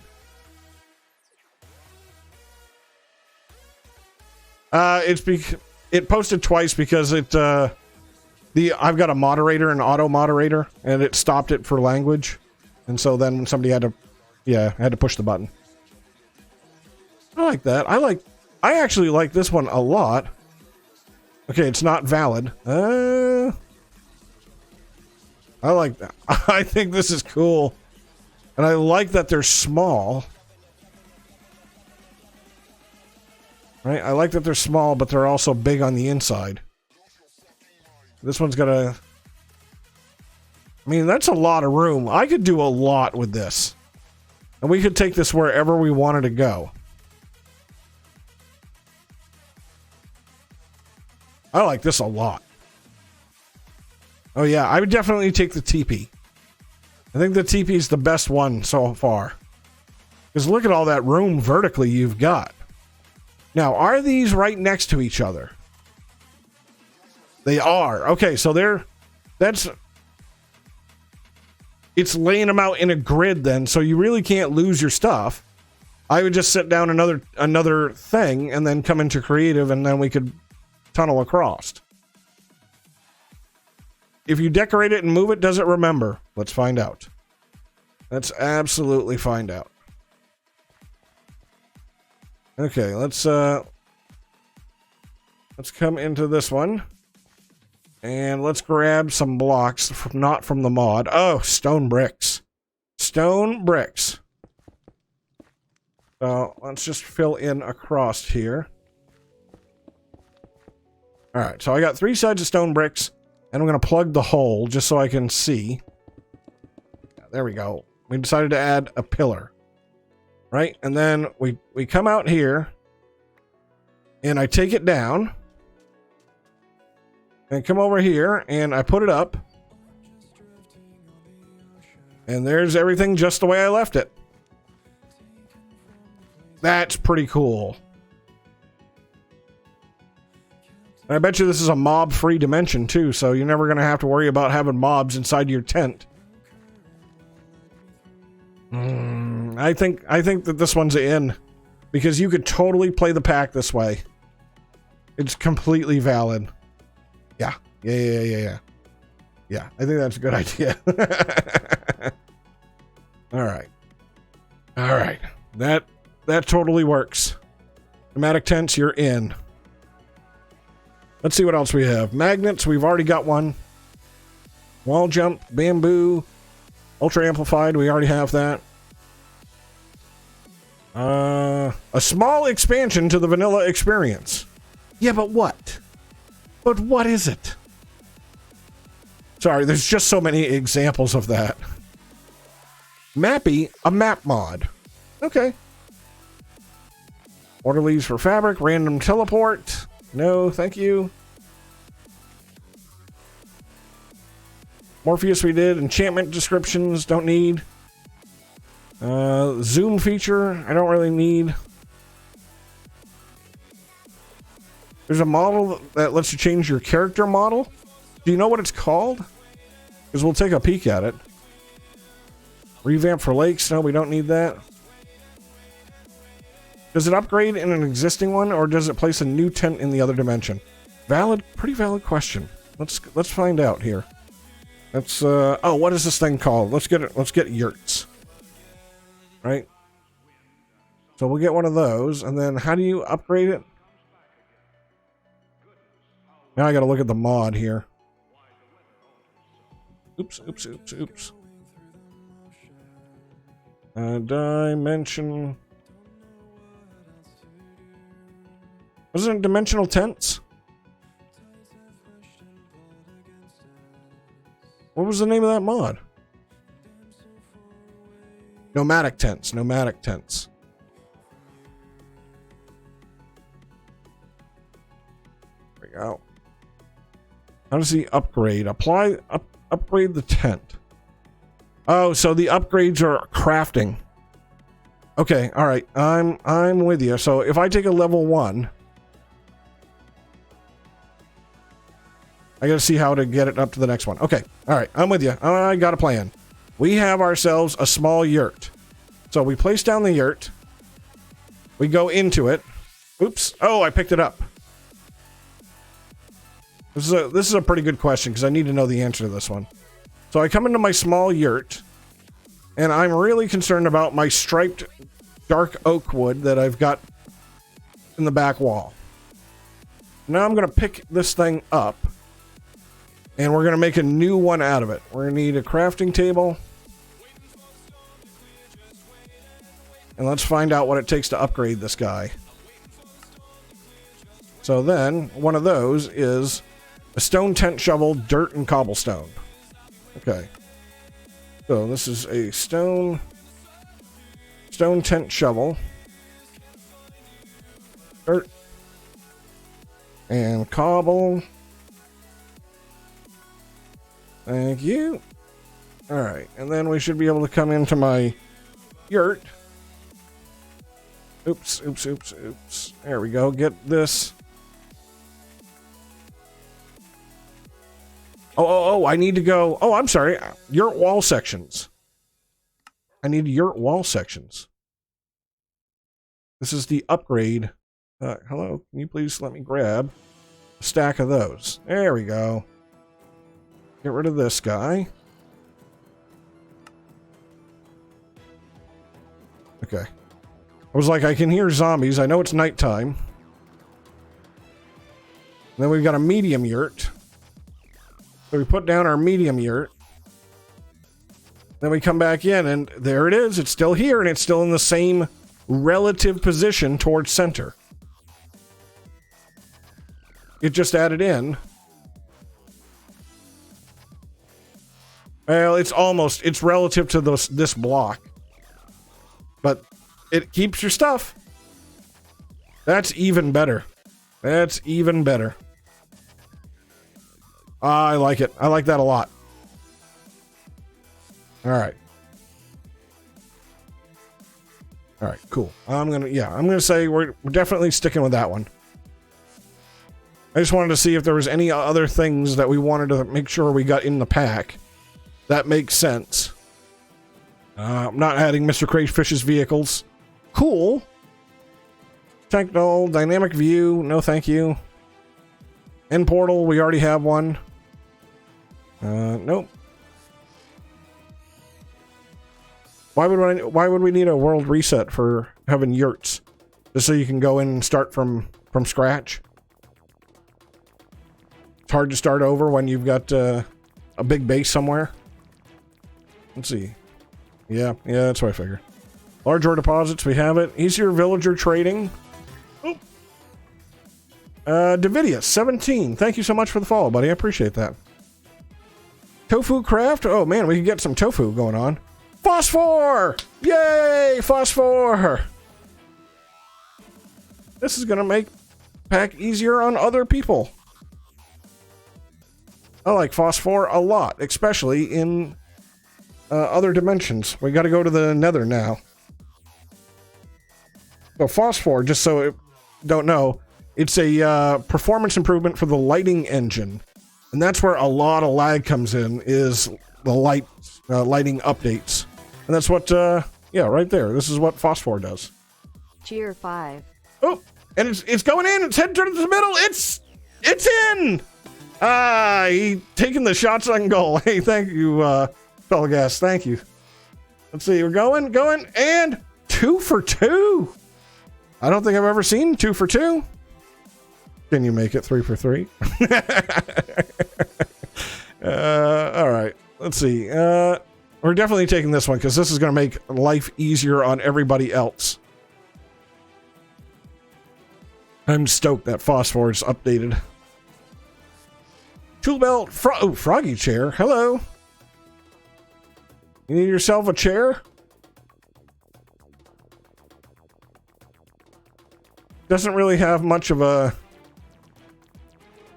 It posted twice because I've got a moderator, an auto moderator, and it stopped it for language. And so then when somebody had to push the button. I like that. I actually like this one a lot. Okay, it's not valid. I like that. I think this is cool. And I like that they're small. Right? I like that they're small, but they're also big on the inside. This one's got a... I mean, that's a lot of room. I could do a lot with this. And we could take this wherever we wanted to go. I like this a lot. Oh yeah, I would definitely take the TP. I think the TP is the best one so far. Because look at all that room vertically you've got. Now, are these right next to each other? They are. Okay, so it's laying them out in a grid then, so you really can't lose your stuff. I would just set down another thing and then come into creative and then we could tunnel across. If you decorate it and move it, does it remember? Let's find out. Let's absolutely find out. Okay, let's come into this one. And let's grab some blocks, not from the mod. Oh, stone bricks. Stone bricks. So let's just fill in across here. Alright, so I got 3 sides of stone bricks. And I'm going to plug the hole just so I can see. There we go. We decided to add a pillar. Right? And then we come out here. And I take it down. And come over here. And I put it up. And there's everything just the way I left it. That's pretty cool. I bet you this is a mob-free dimension too, so you're never going to have to worry about having mobs inside your tent. I think that this one's in, because you could totally play the pack this way. It's completely valid. Yeah, I think that's a good idea. All right. That totally works. Nomadic Tents, you're in. Let's see what else we have. Magnets, we've already got one. Wall jump, bamboo, ultra amplified, we already have that. A small expansion to the vanilla experience. Yeah, but what? But what is it? Sorry, there's just so many examples of that. Mappy, a map mod. Okay. Order leaves for fabric, random teleport. No, thank you. Morpheus we did. Enchantment descriptions, don't need. Zoom feature, I don't really need. There's a model that lets you change your character model. Do you know what it's called? Because we'll take a peek at it. Revamp for lakes, no, we don't need that. Does it upgrade in an existing one, or does it place a new tent in the other dimension? Pretty valid question. Let's find out here. Let's oh, what is this thing called? Let's get yurts. Right? So we'll get one of those, and then how do you upgrade it? Now I gotta look at the mod here. Oops. Dimension. Wasn't it dimensional tents? What was the name of that mod? Nomadic Tents. There we go. How does he upgrade? Upgrade the tent. Oh, so the upgrades are crafting. Okay, all right. I'm with you. So if I take a level 1, I gotta see how to get it up to the next one. Okay, all right. I'm with you. I got a plan. We have ourselves a small yurt. So we place down the yurt. We go into it. Oops. Oh, I picked it up. This is a pretty good question because I need to know the answer to this one. So I come into my small yurt, and I'm really concerned about my striped dark oak wood that I've got in the back wall. Now I'm going to pick this thing up, and we're going to make a new one out of it. We're going to need a crafting table. And let's find out what it takes to upgrade this guy. So then, one of those is a stone tent shovel, dirt, and cobblestone. Okay. So this is a stone tent shovel, dirt, and cobble. Thank you. All right, and then we should be able to come into my yurt. Oops. There we go. Get this. Oh, I need to go. Oh, I'm sorry. Yurt wall sections. I need yurt wall sections. This is the upgrade. Hello, can you please let me grab a stack of those? There we go. Get rid of this guy. Okay. I was like, I can hear zombies. I know it's nighttime. And then we've got a medium yurt. So we put down our medium yurt. Then we come back in, and there it is. It's still here, and it's still in the same relative position towards center. It just added in. Well, it's relative to this block. But it keeps your stuff. That's even better. I like it. I like that a lot. All right. All right, cool. I'm gonna say we're definitely sticking with that one. I just wanted to see if there was any other things that we wanted to make sure we got in the pack. That makes sense. I'm not adding Mr. Crayfish's vehicles. Cool. Techno, dynamic view, no thank you. End portal, we already have one. Nope. Why would we need a world reset for having yurts? Just so you can go in and start from scratch? It's hard to start over when you've got a big base somewhere. Let's see. Yeah, that's what I figured. Large ore deposits, we have it. Easier villager trading. Oh. Davidius, 17. Thank you so much for the follow, buddy. I appreciate that. Tofu craft? Oh man, we can get some tofu going on. Phosphor! Yay! Phosphor! This is gonna make pack easier on other people. I like phosphor a lot, especially in other dimensions. We gotta go to the nether now. So phosphor, just so you don't know, it's a performance improvement for the lighting engine. And that's where a lot of lag comes in, is the lighting updates. And that's what, yeah, right there. This is what phosphor does. Cheer 5. Oh, and it's going in. It's heading towards the middle. It's in. He taking the shots on goal. Hey, thank you, fellow guest. Thank you. Let's see. We're going, and 2 for 2. I don't think I've ever seen 2 for 2. Can you make it 3 for 3? All right. Let's see. We're definitely taking this one because this is going to make life easier on everybody else. I'm stoked that phosphor is updated. Tool belt, froggy chair. Hello. You need yourself a chair? Doesn't really have much of a...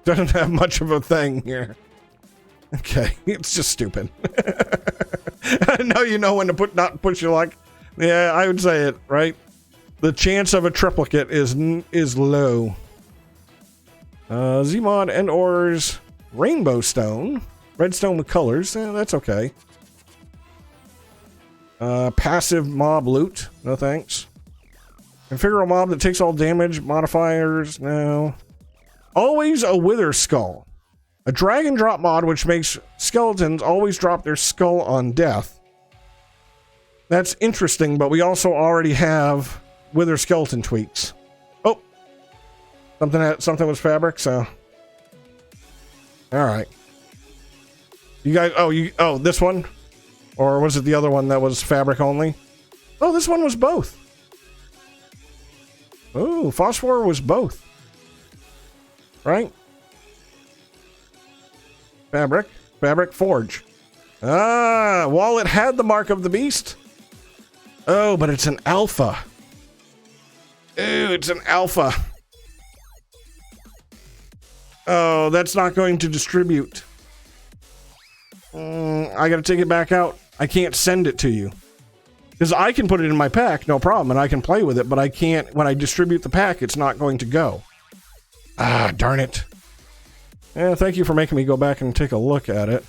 Doesn't have much of a thing here. Okay, it's just stupid. I know you know when to not push your luck. Yeah, I would say it, right? The chance of a triplicate is low. Zmod and ores, rainbow stone, redstone with colors. That's okay. Passive mob loot. No thanks. Configure a mob that takes all damage. Modifiers. No. Always a wither skull. A drag and drop mod which makes skeletons always drop their skull on death. That's interesting, but we also already have wither skeleton tweaks. Oh, something was fabric. So, all right. You guys. Oh, this one, or was it the other one that was fabric only? Oh, this one was both. Oh, phosphor was both. Right? Fabric forge. While it had the mark of the beast. Oh, but it's an alpha. Ooh, it's an alpha. Oh, that's not going to distribute. I gotta take it back out. I can't send it to you. Because I can put it in my pack, no problem, and I can play with it, but I can't, when I distribute the pack, it's not going to go. Ah, darn it. Yeah, thank you for making me go back and take a look at it.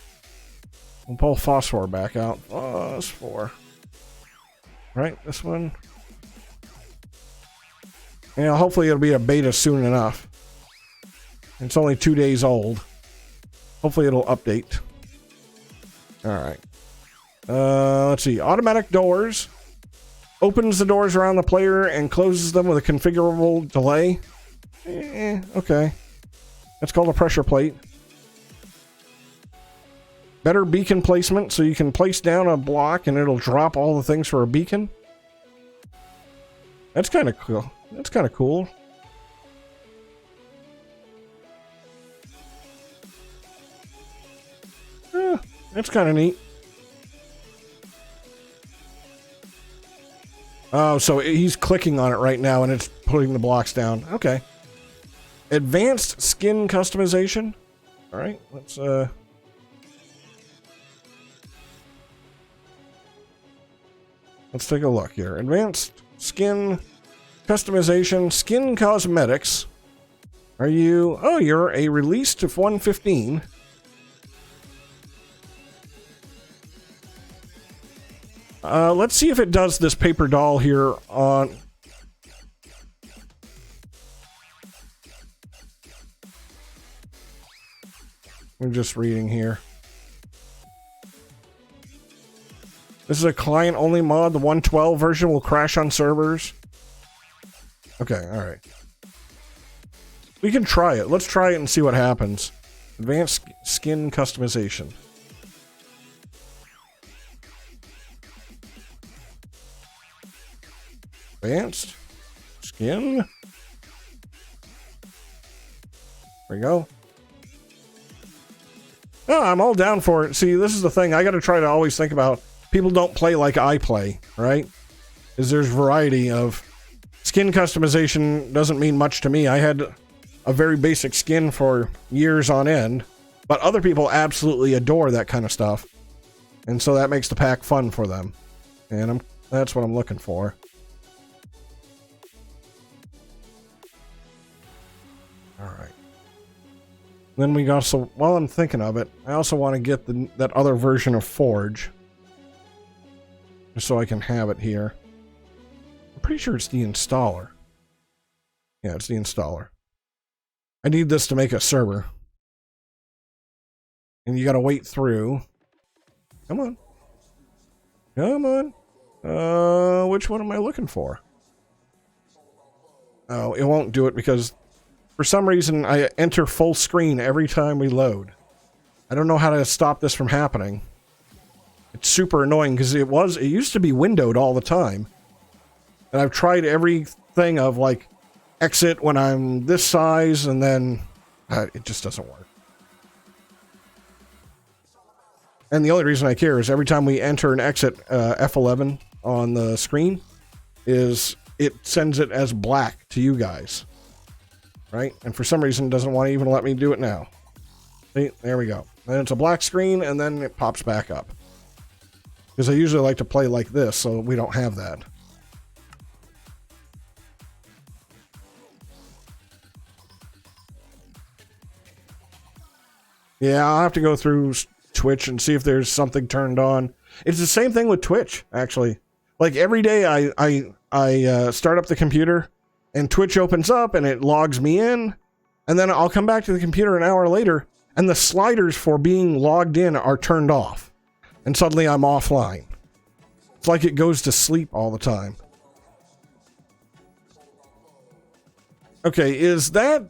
We'll pull phosphor back out. Phosphor. Right, this one. Yeah, hopefully it'll be a beta soon enough. It's only 2 days old. Hopefully it'll update. Alright. Let's see. Automatic doors. Opens the doors around the player and closes them with a configurable delay. Okay. That's called a pressure plate. Better beacon placement, so you can place down a block and it'll drop all the things for a beacon. That's kind of cool. That's kind of cool. That's kind of neat. Oh, so he's clicking on it right now and it's putting the blocks down. Okay. Advanced skin customization. All right, let's take a look here. Advanced Skin customization, skin cosmetics. Are you... Oh, you're a release to 115. Let's see if it does this paper doll here on... I'm just reading here. This is a client-only mod. The 112 version will crash on servers. Okay, alright. We can try it. Let's try it and see what happens. Advanced skin customization. Advanced skin. There we go. Oh, I'm all down for it. See, this is the thing. I got to try to always think about people don't play like I play, right? Because there's variety of skin customization doesn't mean much to me. I had a very basic skin for years on end, but other people absolutely adore that kind of stuff. And so that makes the pack fun for them. And that's what I'm looking for. All right. Then we also, while I'm thinking of it, I also want to get that other version of Forge. Just so I can have it here. I'm pretty sure it's the installer. Yeah, it's the installer. I need this to make a server. And you gotta wait through. Come on. Come on. Which one am I looking for? Oh, it won't do it because for some reason I enter full screen every time we load. I don't know how to stop this from happening. It's super annoying because it used to be windowed all the time. And I've tried everything of like exit when I'm this size and then it just doesn't work. And the only reason I care is every time we enter and exit F11 on the screen is it sends it as black to you guys. Right? And for some reason it doesn't want to even let me do it now. See? There we go. And it's a black screen and then it pops back up. Because I usually like to play like this so we don't have that. Yeah, I'll have to go through Twitch and see if there's something turned on. It's the same thing with Twitch, actually. Like every day I start up the computer and Twitch opens up and it logs me in. And then I'll come back to the computer an hour later and the sliders for being logged in are turned off. And suddenly I'm offline. It's like it goes to sleep all the time. Okay, is the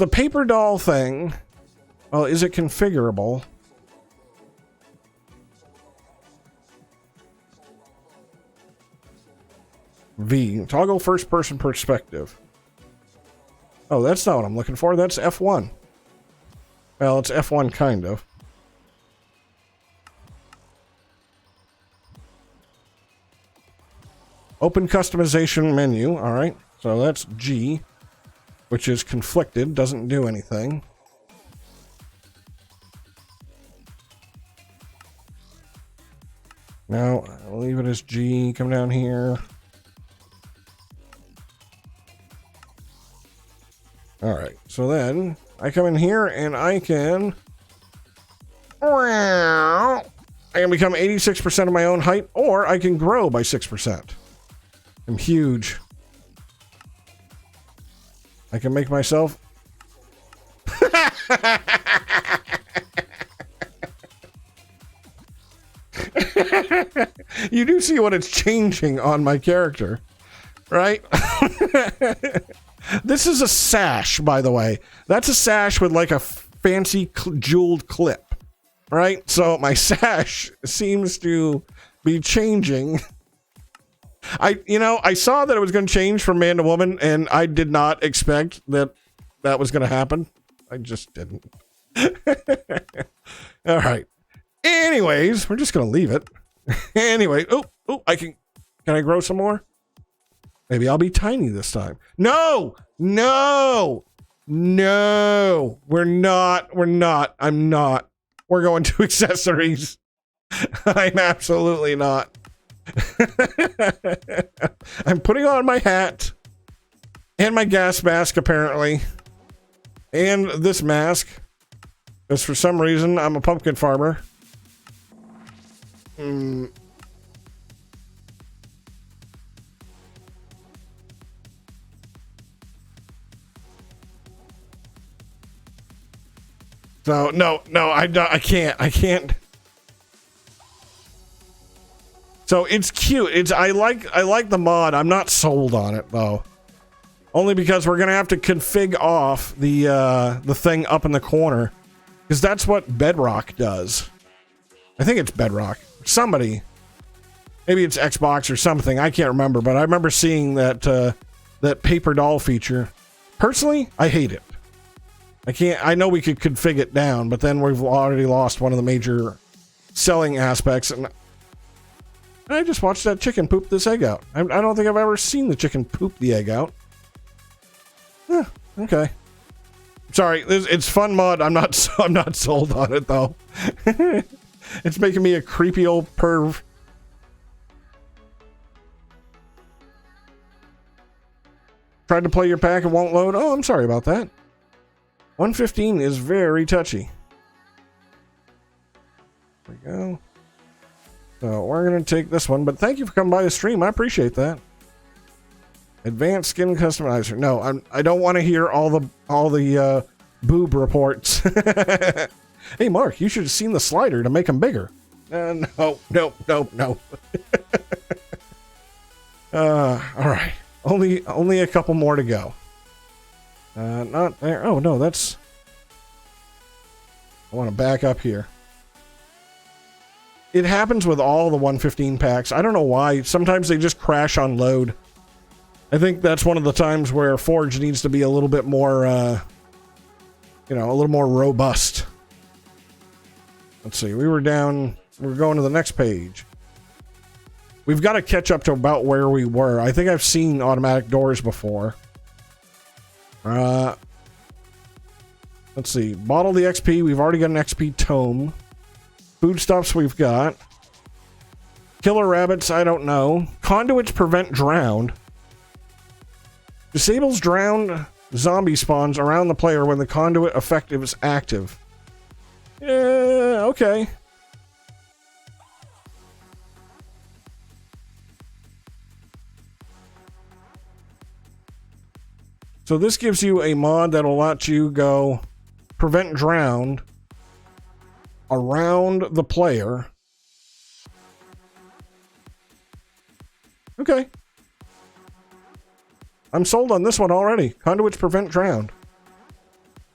paper doll thing, well, is it configurable? V, toggle first person perspective. Oh, that's not what I'm looking for. That's F1. Well, it's F1 kind of. Open customization menu. All right. So that's G, which is conflicted, doesn't do anything. Now, I'll leave it as G. Come down here. All right. So then I come in here and I can become 86% of my own height, or I can grow by 6%. I'm huge. I can make myself. You do see what it's changing on my character, right? This is a sash, by the way. That's a sash with like a fancy jeweled clip, right? So my sash seems to be changing. I saw that it was going to change from man to woman, and I did not expect that was going to happen. I just didn't. All right. Anyways, we're just going to leave it. Anyway, can I grow some more? Maybe I'll be tiny this time. No, we're not. I'm not. We're going to accessories. I'm absolutely not. I'm putting on my hat and my gas mask, apparently, and this mask, because for some reason I'm a pumpkin farmer. So no, I can't. So it's cute. I like the mod. I'm not sold on it though. Only because we're gonna have to config off the thing up in the corner, because that's what Bedrock does. I think it's Bedrock. Somebody, maybe it's Xbox or something. I can't remember, but I remember seeing that that paper doll feature. Personally, I hate it. I know we could config it down, but then we've already lost one of the major selling aspects. And I just watched that chicken poop this egg out. I don't think I've ever seen the chicken poop the egg out. Okay. Sorry, it's fun mod. I'm not sold on it though. It's making me a creepy old perv. Tried to play your pack and won't load. Oh, I'm sorry about that. 115 is very touchy. There we go. So we're going to take this one, but thank you for coming by the stream. I appreciate that. Advanced skin customizer. No, I don't want to hear all the boob reports. Hey, Mark, you should have seen the slider to make them bigger. No. All right. Only a couple more to go. Not there. Oh, no, that's... I want to back up here. It happens with all the 115 packs. I don't know why. Sometimes they just crash on load. I think that's one of the times where Forge needs to be a little bit more, a little more robust. Let's see. We're going to the next page. We've got to catch up to about where we were. I think I've seen automatic doors before. Let's see. Bottle the XP. We've already got an XP tome. Foodstuffs we've got. Killer rabbits, I don't know. Conduits prevent drowned. Disables drowned zombie spawns around the player when the conduit effective is active. Yeah, okay. So this gives you a mod that'll let you go prevent drowned around the player. Okay. I'm sold on this one already. Conduits prevent drowned.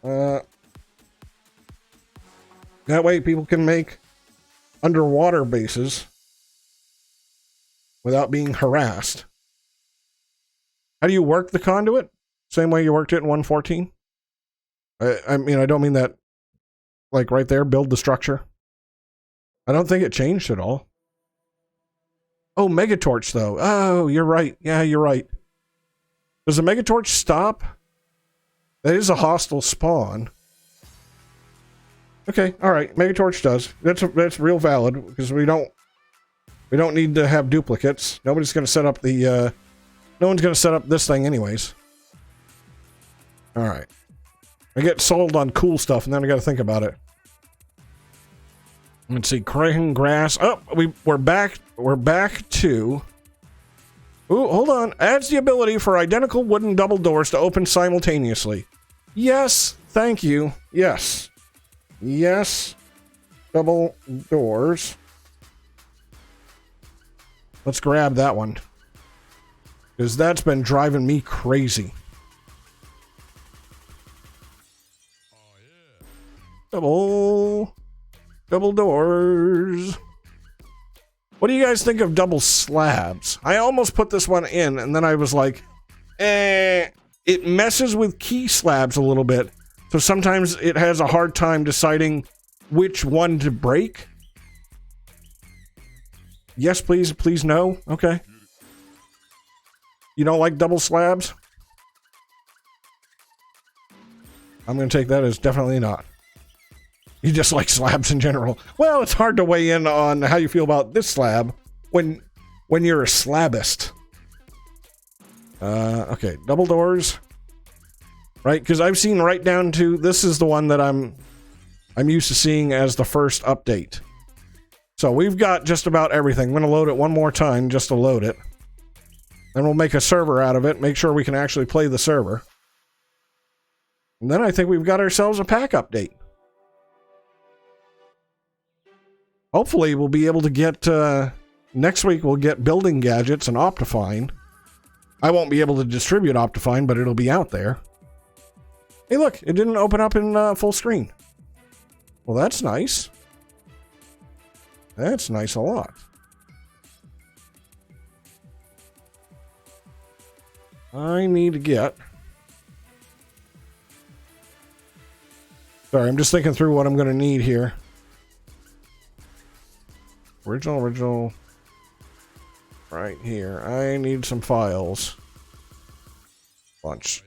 That way people can make underwater bases without being harassed. How do you work the conduit? Same way you worked it in 114? I mean, I don't mean that like right there, build the structure. I don't think it changed at all. Oh, Megatorch though. Oh, you're right. Yeah, you're right. Does the Megatorch stop? That is a hostile spawn. Okay, all right. Megatorch does. That's real valid because we don't need to have duplicates. Nobody's going to set up the no one's going to set up this thing anyways. All right. I get sold on cool stuff and then I got to think about it. Let's see, crane grass. Oh, we're back to. Ooh, hold on. Adds the ability for identical wooden double doors to open simultaneously. Yes, thank you. Yes. Yes. Double doors. Let's grab that one. Because that's been driving me crazy. Double doors. What do you guys think of double slabs? I almost put this one in, and then I was like, it messes with key slabs a little bit. So sometimes it has a hard time deciding which one to break. Yes, please. Please, no. Okay. You don't like double slabs? I'm going to take that as definitely not. You just like slabs in general. Well, it's hard to weigh in on how you feel about this slab when you're a slabist. Okay, double doors. Right, because I've seen right down to this is the one that I'm used to seeing as the first update. So we've got just about everything. I'm going to load it one more time just to load it. Then we'll make a server out of it, make sure we can actually play the server. And then I think we've got ourselves a pack update. Hopefully we'll be able to get, next week we'll get building gadgets and Optifine. I won't be able to distribute Optifine, but it'll be out there. Hey look, it didn't open up in full screen. Well, that's nice. That's nice a lot. I need to get... Sorry, I'm just thinking through what I'm going to need here. Original. Right here. I need some files. Bunch.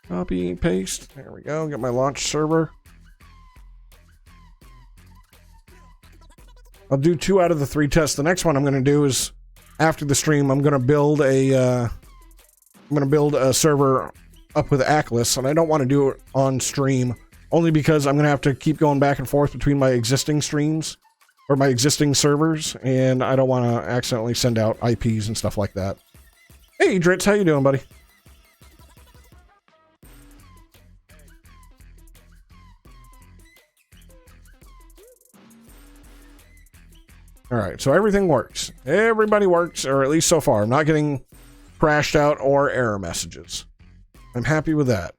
Copy, paste. There we go. Get my launch server. I'll do 2 out of the 3 tests. The next one I'm going to do is after the stream. I'm going to build a server up with Atlas, and I don't want to do it on stream only because I'm going to have to keep going back and forth between my existing streams or my existing servers, and I don't want to accidentally send out IPs and stuff like that. Hey, Dritz, how you doing, buddy? All right, so everything works. Everybody works, or at least so far. I'm not getting crashed out or error messages. I'm happy with that.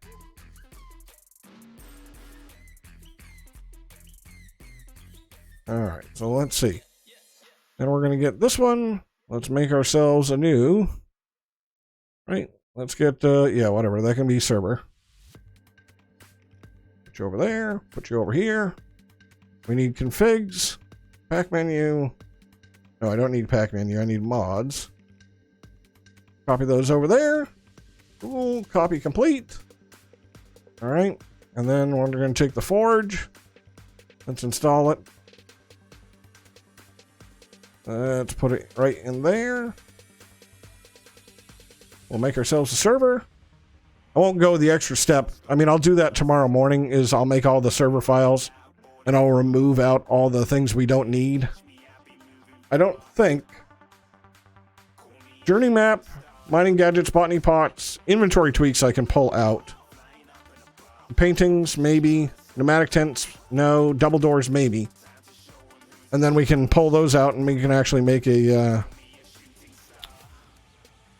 All right, so let's see. Then we're going to get this one. Let's make ourselves a new. Right, let's get, yeah, whatever. That can be server. Put you over there. Put you over here. We need configs. Pack menu. No, I don't need pack menu. I need mods. Copy those over there. Cool. Copy complete. All right. And then we're going to take the forge. Let's install it. Let's put it right in there. We'll make ourselves a server. I won't go the extra step. I mean, I'll do that tomorrow morning. Is I'll make all the server files. And I'll remove out all the things we don't need. I don't think. Journey map, mining gadgets, botany pots, inventory tweaks I can pull out. Paintings, maybe. Nomadic tents, no. Double doors, maybe. And then we can pull those out and we can actually make a... then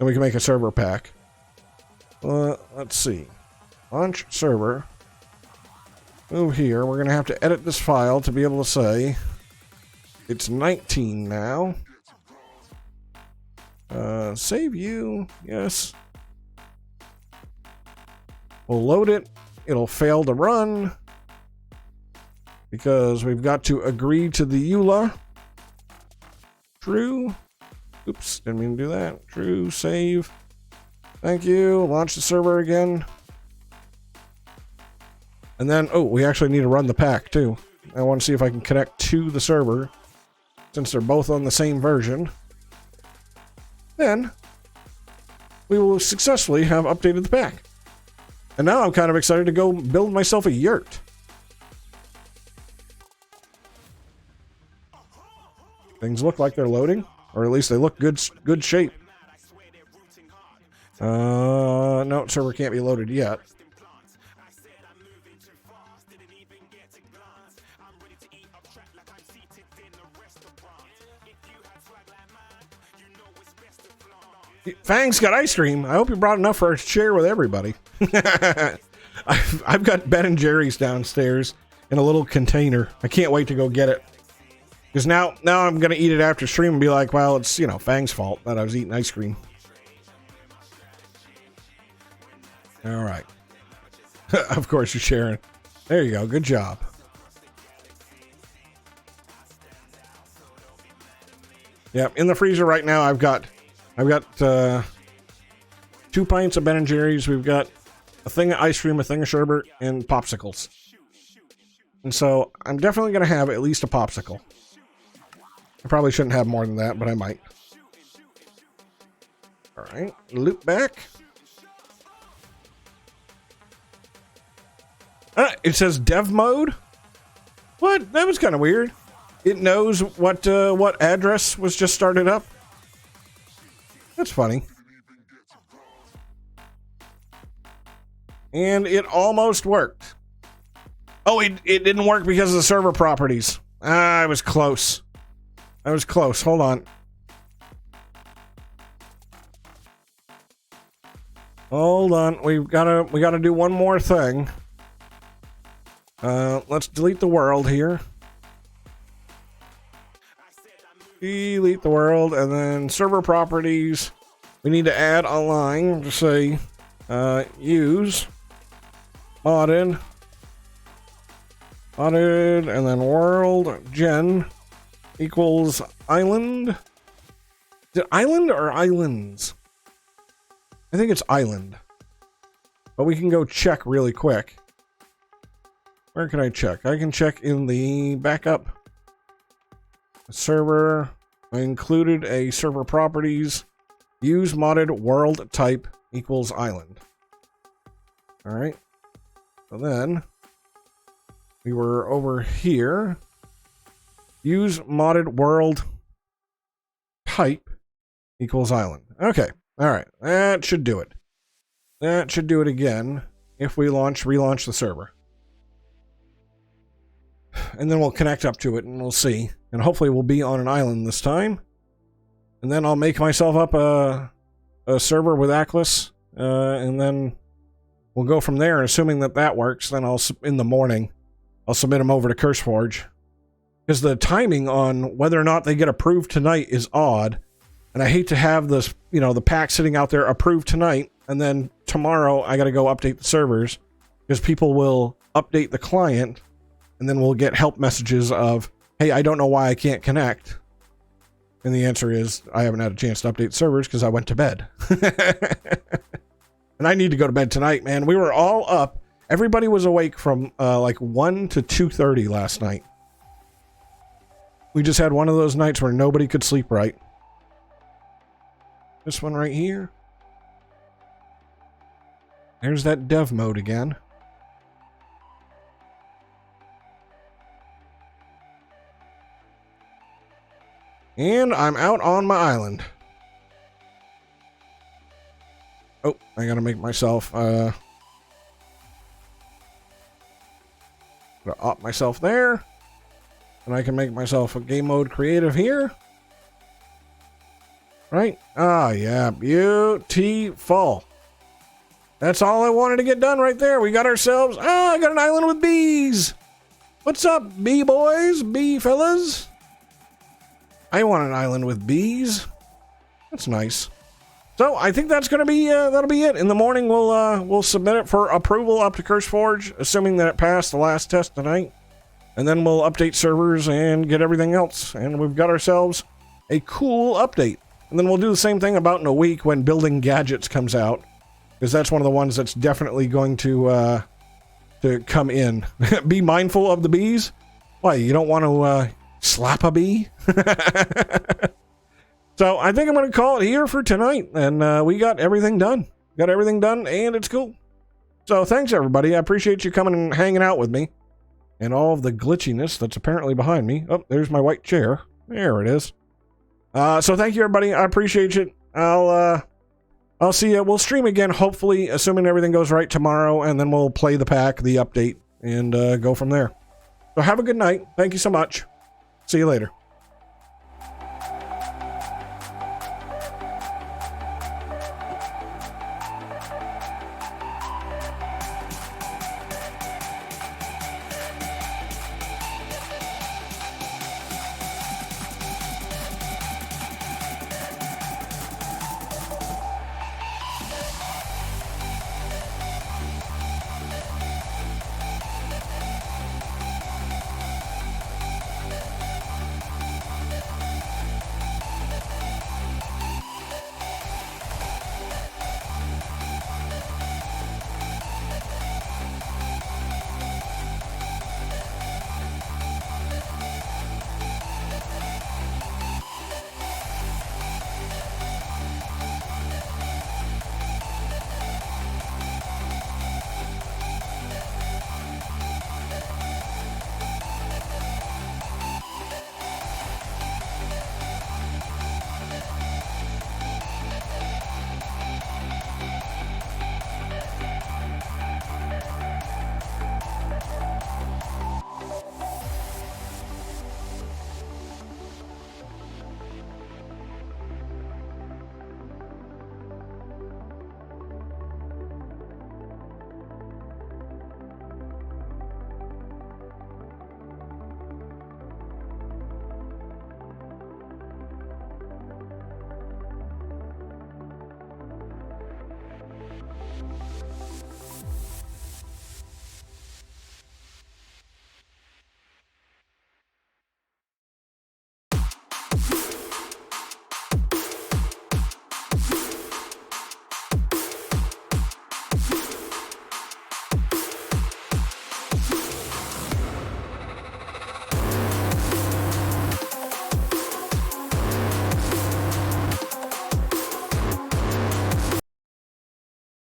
we can make a server pack. Let's see. Launch server. Move here. We're going to have to edit this file to be able to say it's 19 now. Save you. Yes. We'll load it. It'll fail to run because we've got to agree to the EULA. True. Oops, didn't mean to do that. True. Save. Thank you. Launch the server again. And then, oh, we actually need to run the pack, too. I want to see if I can connect to the server, since they're both on the same version. Then, we will successfully have updated the pack. And now I'm kind of excited to go build myself a yurt. Things look like they're loading, or at least they look good shape. No, server can't be loaded yet. Fang's got ice cream. I hope you brought enough for a share with everybody. I've got Ben and Jerry's downstairs in a little container. I can't wait to go get it. Because now I'm going to eat it after stream and be like, well, it's, Fang's fault that I was eating ice cream. All right. Of course you're sharing. There you go. Good job. Yep, in the freezer right now I've got 2 pints of Ben and Jerry's. We've got a thing of ice cream, a thing of sherbet, and popsicles. And so I'm definitely going to have at least a popsicle. I probably shouldn't have more than that, but I might. All right, loop back. It says dev mode. What? That was kind of weird. It knows what address was just started up. That's funny. And it almost worked. Oh, it didn't work because of the server properties. I was close. I was close. Hold on. Hold on. We gotta do one more thing. Let's delete the world here. Delete the world, and then server properties. We need to add a line to say use modded, and then world gen equals island. Is it island or islands? I think it's island. But we can go check really quick. Where can I check? I can check in the backup server. I included a server properties. Use modded world type equals island. All right. So then we were over here. Use modded world type equals island. Okay. All right. That should do it. That should do it again if we relaunch the server. And then we'll connect up to it and we'll see. And hopefully we'll be on an island this time. And then I'll make myself up a server with Atlas. And then we'll go from there. Assuming that works, then in the morning, I'll submit them over to CurseForge. Because the timing on whether or not they get approved tonight is odd. And I hate to have this, the pack sitting out there approved tonight. And then tomorrow I got to go update the servers. Because people will update the client. And then we'll get help messages of, hey, I don't know why I can't connect. And the answer is, I haven't had a chance to update servers because I went to bed. And I need to go to bed tonight, man. We were all up. Everybody was awake from like 1 to 2:30 last night. We just had one of those nights where nobody could sleep right. This one right here. There's that dev mode again. And I'm out on my island. Oh, I gotta make myself, gotta op myself there. And I can make myself a game mode creative here. Right? Ah, yeah, beautiful. That's all I wanted to get done right there. We got ourselves, I got an island with bees. What's up, bee boys, bee fellas? I want an island with bees. That's nice. So I think that's gonna be that'll be it. In the morning we'll submit it for approval up to CurseForge, assuming that it passed the last test tonight, and then we'll update servers and get everything else. And we've got ourselves a cool update. And then we'll do the same thing about in a week when Building Gadgets comes out, because that's one of the ones that's definitely going to come in. Be mindful of the bees. Why, you don't want to slap a bee? So I think I'm going to call it here for tonight, and we got everything done. Got everything done, and it's cool. So thanks, everybody. I appreciate you coming and hanging out with me, and all of the glitchiness that's apparently behind me. Oh, there's my white chair. There it is. So thank you, everybody. I appreciate it. I'll see you. We'll stream again, hopefully, assuming everything goes right tomorrow, and then we'll play the pack, the update, and go from there. So have a good night. Thank you so much. See you later.